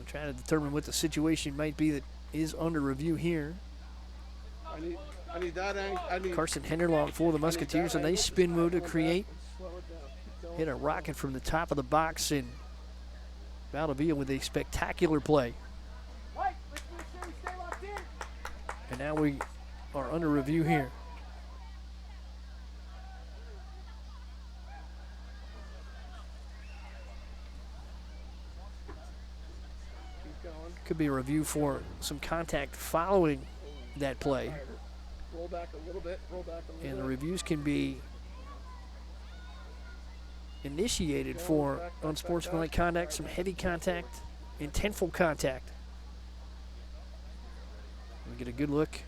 try to determine what the situation might be that is under review here. I need that angle. Carson Henderlong for the Musketeers, a nice spin move to create. Hit a rocket from the top of the box, and Valdivia with a spectacular play. And now we are under review here. Could be a review for some contact following that play. Roll back a little bit. Roll back a little bit. And the reviews can be initiated for unsportsmanlike conduct, some heavy contact, intentful contact. We get a good look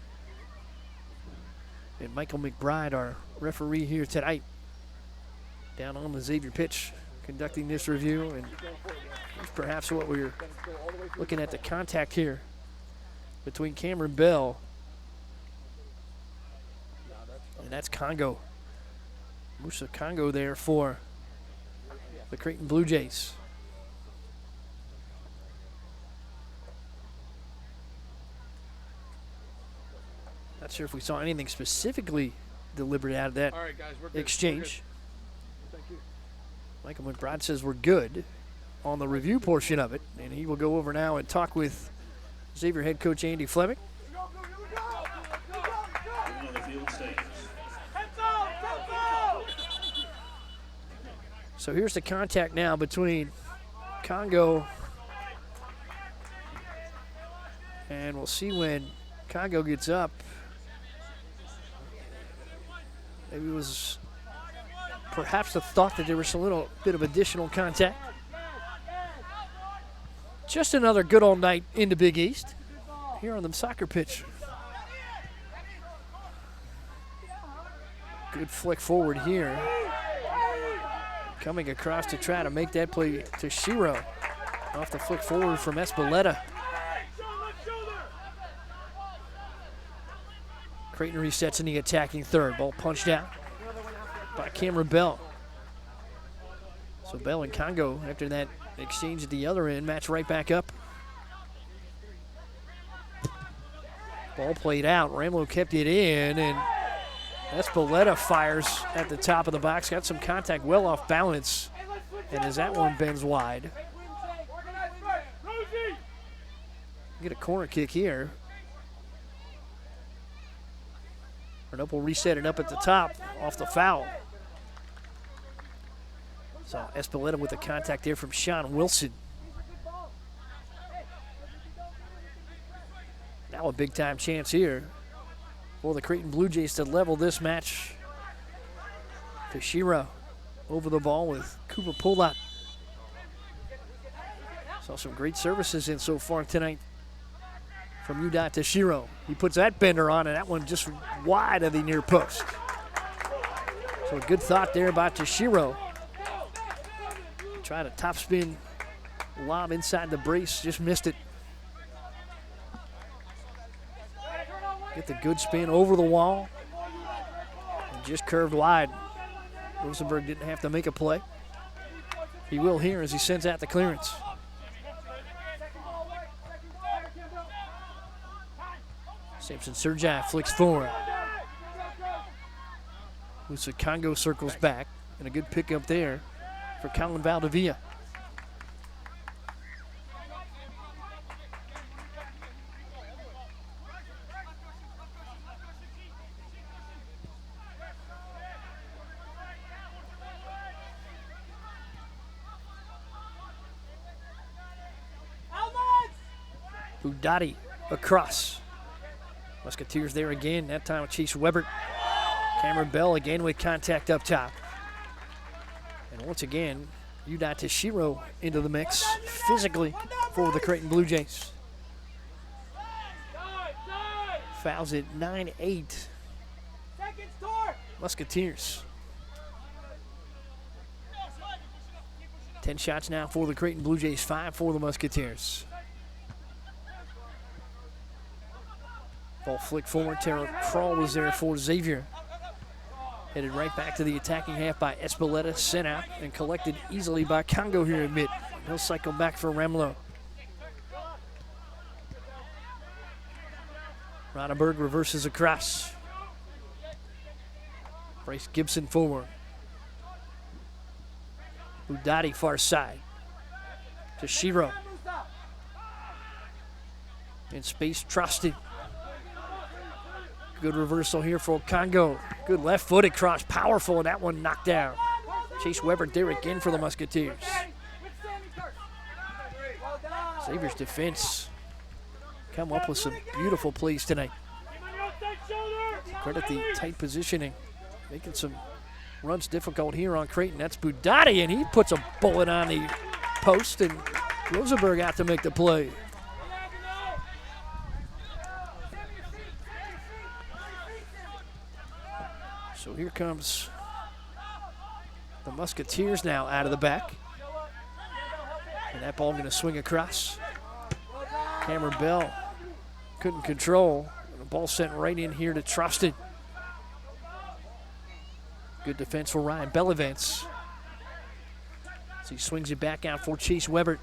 at Michael McBride, our referee here tonight, down on the Xavier pitch, conducting this review. And perhaps what we're looking at, the contact here between Cameron Bell and that's Congo. Musa Congo there for the Creighton Blue Jays. Not sure if we saw anything specifically deliberate out of that exchange. Thank you. Michael McBride says we're good on the review portion of it, and he will go over now and talk with Xavier head coach Andy Fleming. So here's the contact now between Congo, and we'll see when Congo gets up. Maybe it was perhaps the thought that there was a little bit of additional contact. Just another good old night in the Big East here on the soccer pitch. Good flick forward here. Coming across to try to make that play to Shiro. Off the flick forward from Espeleta. Creighton resets in the attacking third. Ball punched out by Cameron Bell. So Bell and Congo, after that exchange at the other end, match right back up. Ball played out. Ramlo kept it in, and Espeleta fires at the top of the box. Got some contact well off balance. And as that one bends wide, get a corner kick here. Nope, will reset it up at the top off the foul. So Espeleta with the contact there from Sean Wilson. Now a big time chance here for the Creighton Blue Jays to level this match. Tashira over the ball with Cooper Pullat. Saw some great services in so far tonight from UDOT Tashiro. He puts that bender on, and that one just wide of the near post. So a good thought there by Tashiro. Tried a topspin lob inside the brace, just missed it. Get the good spin over the wall, and just curved wide. Rosenberg didn't have to make a play. He will here as he sends out the clearance. Samson Serjai flicks forward. Musa Congo circles back, and a good pickup there for Colin Valdivia. Udati across. Musketeers there again, that time with Chase Webber. Cameron Bell again with contact up top. And once again, UDOT Tashiro into the mix physically for the Creighton Blue Jays. Fouls at 9-8. Musketeers. 10 shots now for the Creighton Blue Jays, 5 for the Musketeers. Ball flicked forward. Tara Crawl was there for Xavier. Headed right back to the attacking half by Espeleta. Sent out and collected easily by Congo here in mid. He'll cycle back for Ramlo. Ronneberg reverses across. Bryce Gibson forward. Udati far side. To Shiro. In space, trusted. Good reversal here for Congo. Good left-footed cross, powerful, and that one knocked down. Chase Webber there again for the Musketeers. Xavier's defense come up with some beautiful plays tonight. Credit the tight positioning, making some runs difficult here on Creighton. That's Budati, and he puts a bullet on the post, and Rosenberg out to make the play. So here comes the Musketeers now out of the back. And that ball going to swing across. Cameron Bell couldn't control. And the ball sent right in here to Trusted. Good defense for Ryan Bellavance. So he swings it back out for Chase Weber.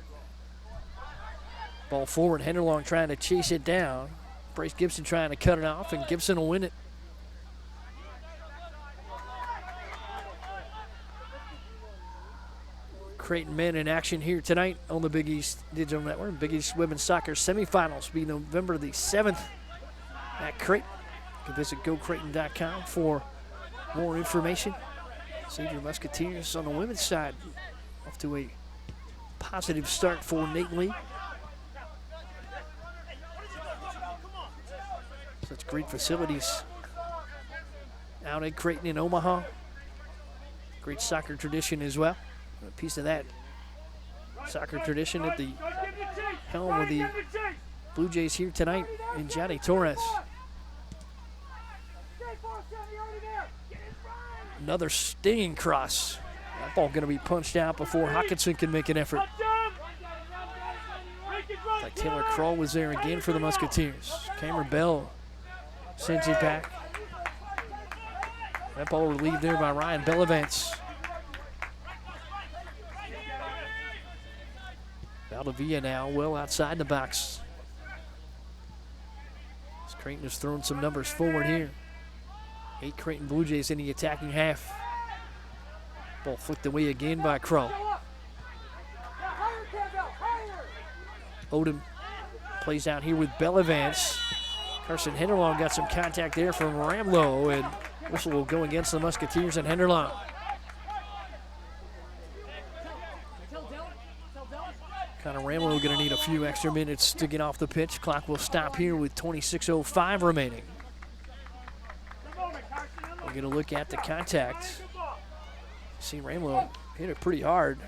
Ball forward, Henderlong trying to chase it down. Bryce Gibson trying to cut it off, and Gibson will win it. Creighton men in action here tonight on the Big East Digital Network. Big East Women's Soccer semifinals be November the 7th at Creighton. You can visit gocreighton.com for more information. Xavier Musketeers on the women's side off to a positive start for Nate Lee. Such great facilities out at Creighton in Omaha. Great soccer tradition as well. A piece of that soccer tradition at the helm of the Blue Jays here tonight in Johnny Torres. Another stinging cross. That ball going to be punched out before Hawkinson can make an effort. Like Taylor Kroll was there again for the Musketeers. Cameron Bell sends it back. That ball relieved there by Ryan Bellavance. Valdivia now well outside the box. As Creighton has thrown some numbers forward here. 8 Creighton Blue Jays in the attacking half. Ball flicked away again by Kroll. Odom plays out here with Bellavance. Carson Henderlong got some contact there from Ramlow, and whistle will go against the Musketeers and Henderlong. Connor Ramlow going to need a few extra minutes to get off the pitch. Clock will stop here with 26:05 remaining. We'll get a look at the contact. See Ramlow hit it pretty hard.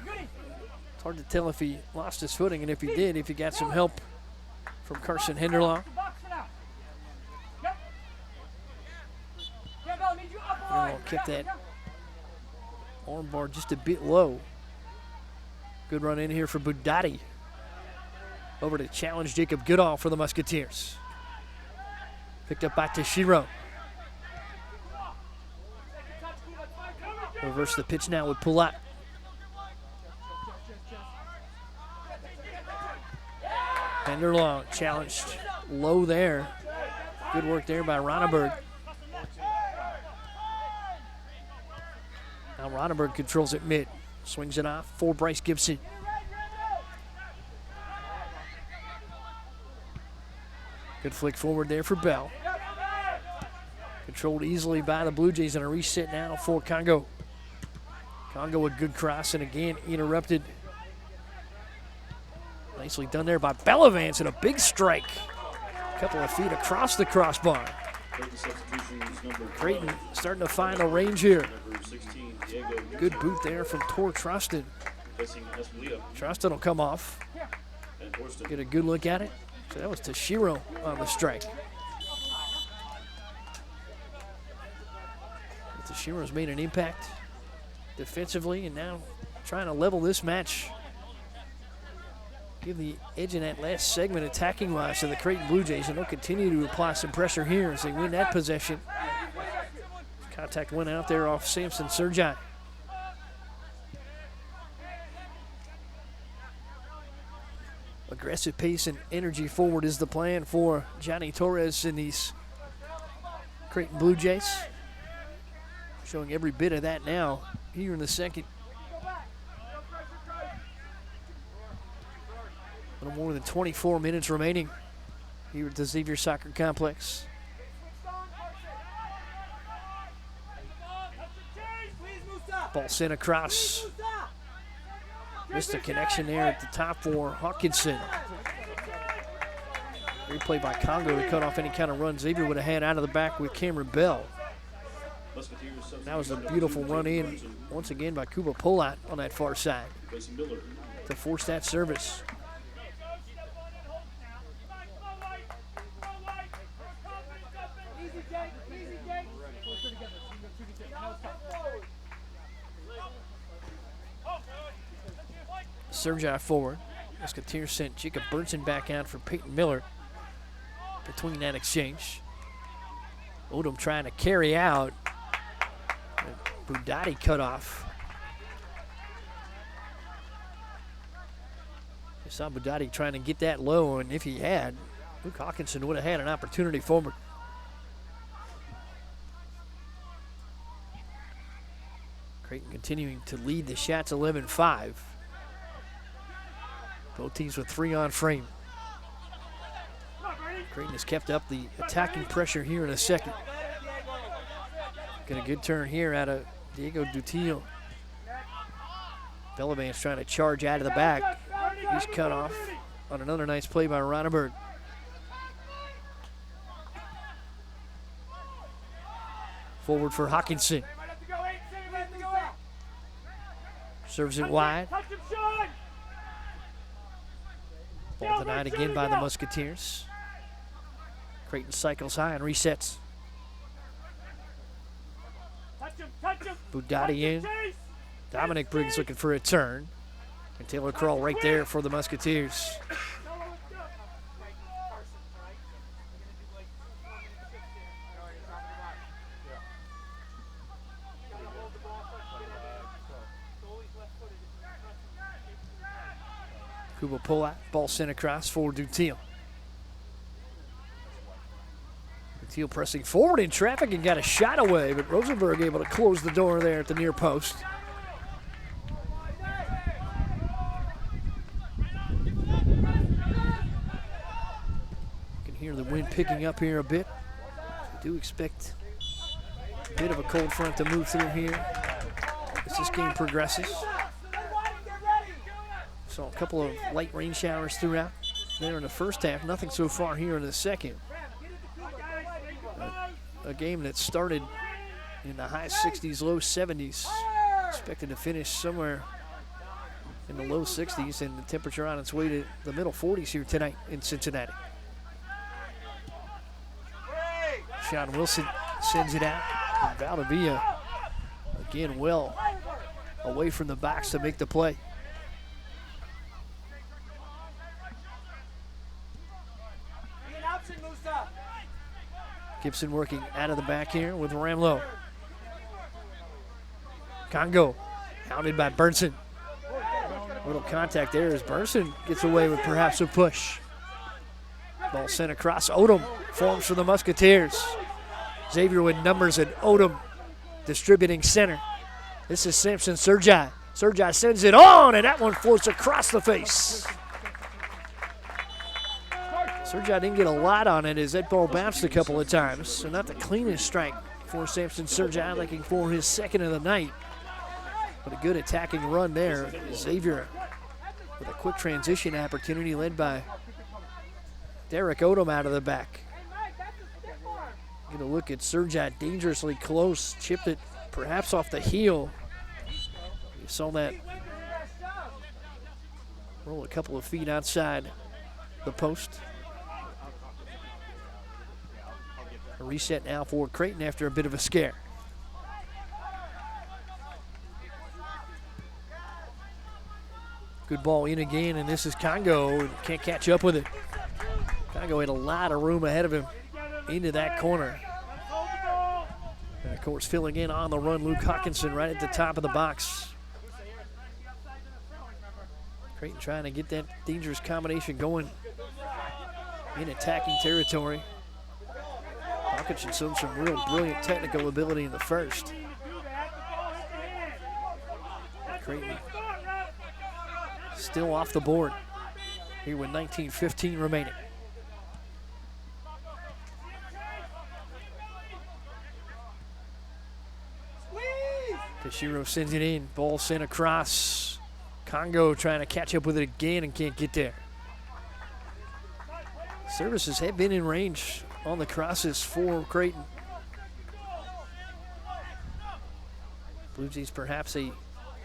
It's hard to tell if he lost his footing, and if he did, if he got some help from Carson Henderlong. Henderlong kept that arm bar just a bit low. Good run in here for Budati. Over to challenge Jacob Goodall for the Musketeers. Picked up by Tashiro. Reverse the pitch now with Poulat. Henderlong challenged low there. Good work there by Ronneberg. Now Ronneberg controls it mid. Swings it off for Bryce Gibson. Good flick forward there for Bell. Controlled easily by the Blue Jays, and a reset now for Congo. Congo a good cross, and again interrupted. Nicely done there by Bellavance, and a big strike. A couple of feet across the crossbar. Creighton starting to find a range here. Good boot there from Tor Trusted. Trusted will come off. Get a good look at it. So that was Tashiro on the strike. Tashiro's made an impact defensively, and now trying to level this match. Give the edge in that last segment attacking-wise to the Creighton Blue Jays, and they'll continue to apply some pressure here as they win that possession. Contact went out there off Samson Sergi. Aggressive pace and energy forward is the plan for Johnny Torres and these Creighton Blue Jays. Showing every bit of that now here in the second. A little more than 24 minutes remaining here at the Xavier Soccer Complex. Ball sent across. Missed a connection there at the top for Hawkinson. Great play by Congo to cut off any kind of run Xavier would have had out of the back with Cameron Bell. That was a beautiful run in, once again, by Kuba Polat on that far side to force that service. Sergi forward. Musketeers sent Jacob Burnson back out for Peyton Miller between that exchange. Odom trying to carry out. Budati cut off. You saw Budati trying to get that low, and if he had, Luke Hawkinson would have had an opportunity forward. Creighton continuing to lead the shots 11-5. Both teams with 3 on frame. Creighton has kept up the attacking pressure here in a second. Get a good turn here out of Diego Dutillo. Bellaband's trying to charge out of the back. He's cut off on another nice play by Ronneberg. Forward for Hawkinson. Serves it wide. Ball denied again by the Musketeers. Creighton cycles high and resets. Budati in. Dominic Briggs looking for a turn. And Taylor Kroll right there for the Musketeers. Kuba Polat, ball sent across for Dutil. Dutil pressing forward in traffic and got a shot away, but Rosenberg able to close the door there at the near post. You can hear the wind picking up here a bit. I do expect a bit of a cold front to move through here as this game progresses. Saw a couple of light rain showers throughout there in the first half. Nothing so far here in the second. A game that started in the high 60s, low 70s. Expected to finish somewhere in the low 60s, and the temperature on its way to the middle 40s here tonight in Cincinnati. Sean Wilson sends it out. And Valdivia, again, well away from the box to make the play. Gibson working out of the back here with Ramlow. Congo hounded by Burnson. Little contact there as Burnson gets away with perhaps a push. Ball sent across. Odom forms for the Musketeers. Xavier with numbers and Odom distributing center. This is Samson Sergi. Sergi sends it on, and that one floats across the face. Sergi didn't get a lot on it as that ball bounced a couple of times. So not the cleanest strike for Samson Sergi, looking for his second of the night. But a good attacking run there. Xavier with a quick transition opportunity led by Derek Odom out of the back. Get a look at Sergi, dangerously close, chipped it perhaps off the heel. You saw that roll a couple of feet outside the post. A reset now for Creighton after a bit of a scare. Good ball in again, and this is Congo. Can't catch up with it. Congo had a lot of room ahead of him into that corner. And of course, filling in on the run, Luke Hawkinson right at the top of the box. Creighton trying to get that dangerous combination going in attacking territory. Hawkinson showed some real brilliant technical ability in the first. Creighton still off the board here with 19:15 remaining. Tashiro sends it in. Ball sent across. Congo trying to catch up with it again and can't get there. Services have been in range on the crosses for Creighton. Blue Jays perhaps a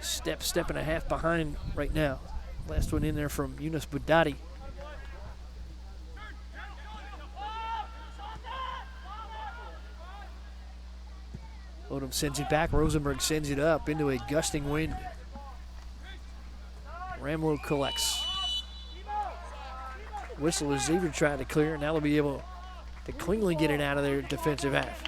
step and a half behind right now. Last one in there from Yunus Budati. Odom sends it back. Rosenberg sends it up into a gusting wind. Ramlo collects. Whistle as Xavier tried to clear. Now they'll be able to cleanly get it out of their defensive half.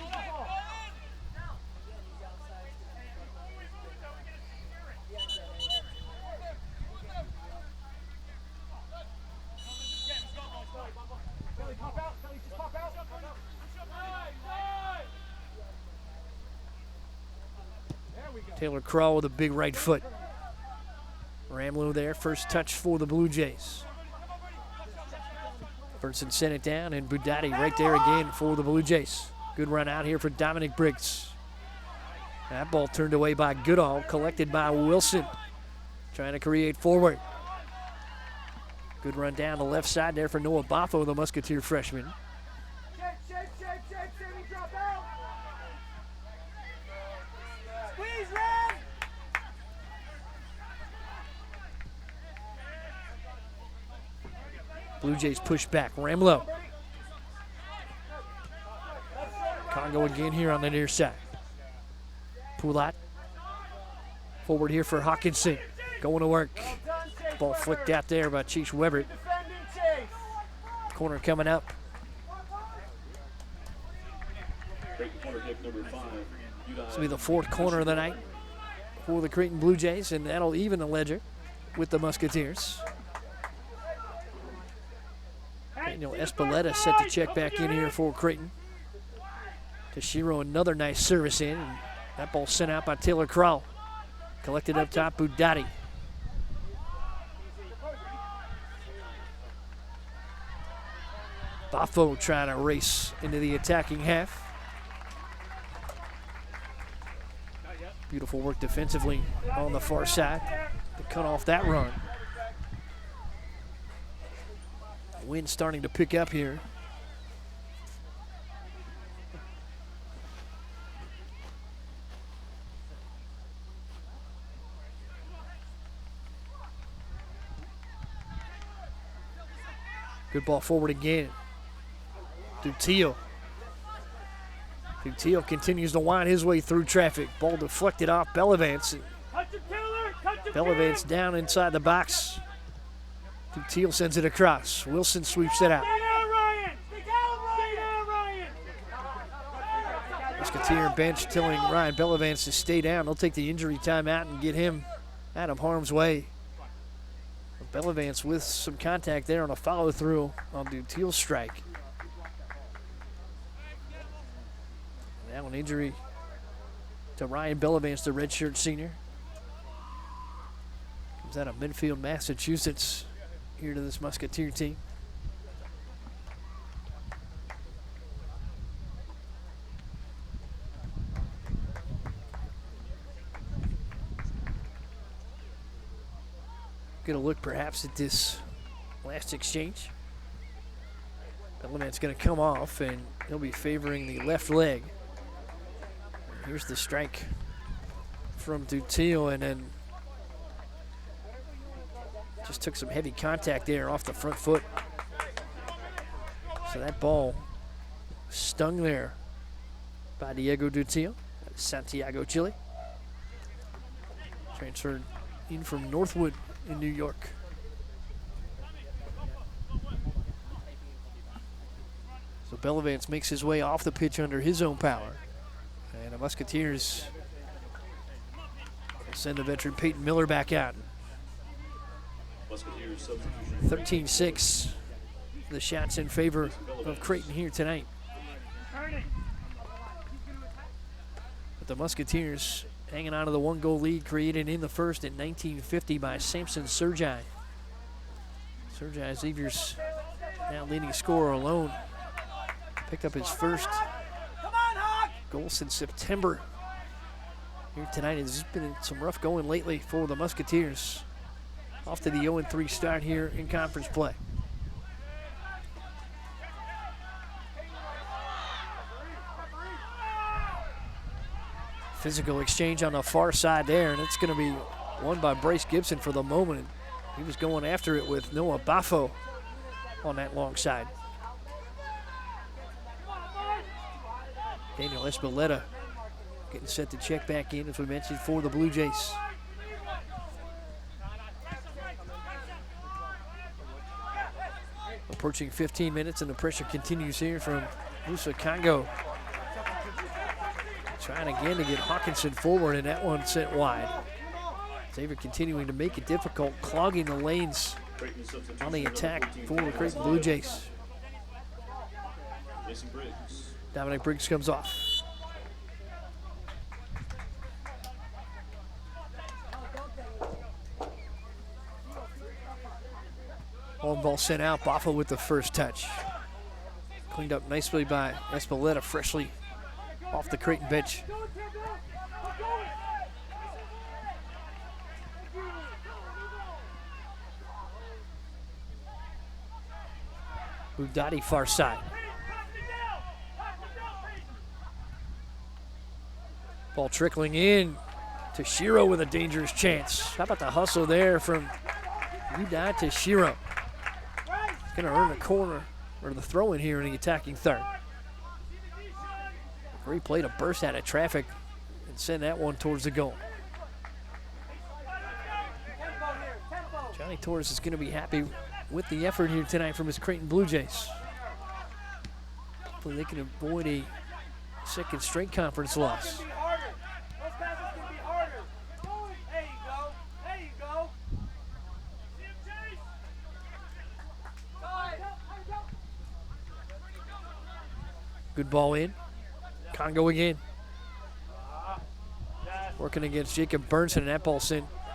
Taylor Crawl with a big right foot. Ramlo there, first touch for the Blue Jays. Burnson sent it down, and Budati right there again for the Blue Jays. Good run out here for Dominic Briggs. That ball turned away by Goodall, collected by Wilson. Trying to create forward. Good run down the left side there for Noah Boffo, the Musketeer freshman. Blue Jays push back. Ramlo. Congo again here on the near side. Poulat. Forward here for Hawkinson. Going to work. Ball flicked out there by Cheech Weber. Corner coming up. This will be the fourth corner of the night for the Creighton Blue Jays, and that'll even the ledger with the Musketeers. Daniel Espeleta set to check back in here for Creighton. Toshiro another nice service in. And that ball sent out by Taylor Crowell. Collected up top, Budati. Boffo trying to race into the attacking half. Beautiful work defensively on the far side to cut off that run. Wind starting to pick up here. Good ball forward again. Dutil. Dutil continues to wind his way through traffic. Ball deflected off Bellavance. Bellavance down inside the box. Dutil sends it across. Wilson sweeps it out. Musketeer bench telling Ryan Bellavance to stay down. They'll take the injury time out and get him out of harm's way. Bellavance with some contact there on a follow-through on Dutil's strike. Now an injury to Ryan Bellavance, the redshirt senior. Comes out of Midfield, Massachusetts, here to this Musketeer team. Get a look perhaps at this last exchange. Bellavance going to come off, and he'll be favoring the left leg. Here's the strike from Dutil, and then just took some heavy contact there off the front foot. So that ball stung there by Diego Dutil, Santiago, Chile. Transferred in from Northwood in New York. So Bellavance makes his way off the pitch under his own power. And the Musketeers send the veteran Peyton Miller back out. 13-6, the shots in favor of Creighton here tonight. But the Musketeers hanging on to the one-goal lead created in the first in 1950 by Samson Sergi. Sergi, Xavier's now leading scorer alone. Picked up his first goal since September. Here tonight has been some rough going lately for the Musketeers. Off to the 0-3 start here in conference play. Physical exchange on the far side there, and it's going to be won by Bryce Gibson for the moment. He was going after it with Noah Baffo on that long side. Daniel Espeleta getting set to check back in, as we mentioned, for the Blue Jays. Approaching 15 minutes, and the pressure continues here from Musa Congo. Trying again to get Hawkinson forward, and that one sent wide. Xavier continuing to make it difficult, clogging the lanes on the attack for the Creighton Blue Jays. Dominic Briggs comes off. Long ball sent out, Baffa with the first touch. Cleaned up nicely by Espeleta, freshly off the Creighton bench. Bugatti far side. Ball trickling in to Shiro with a dangerous chance. How about the hustle there from Udai to Shiro? Going to earn the corner, or the throw in here in the attacking third. Great play to burst out of traffic and send that one towards the goal. Johnny Torres is going to be happy with the effort here tonight from his Creighton Blue Jays. Hopefully they can avoid a second straight conference loss. Good ball in. Congo again. Working against Jacob Burnson, and that ball sent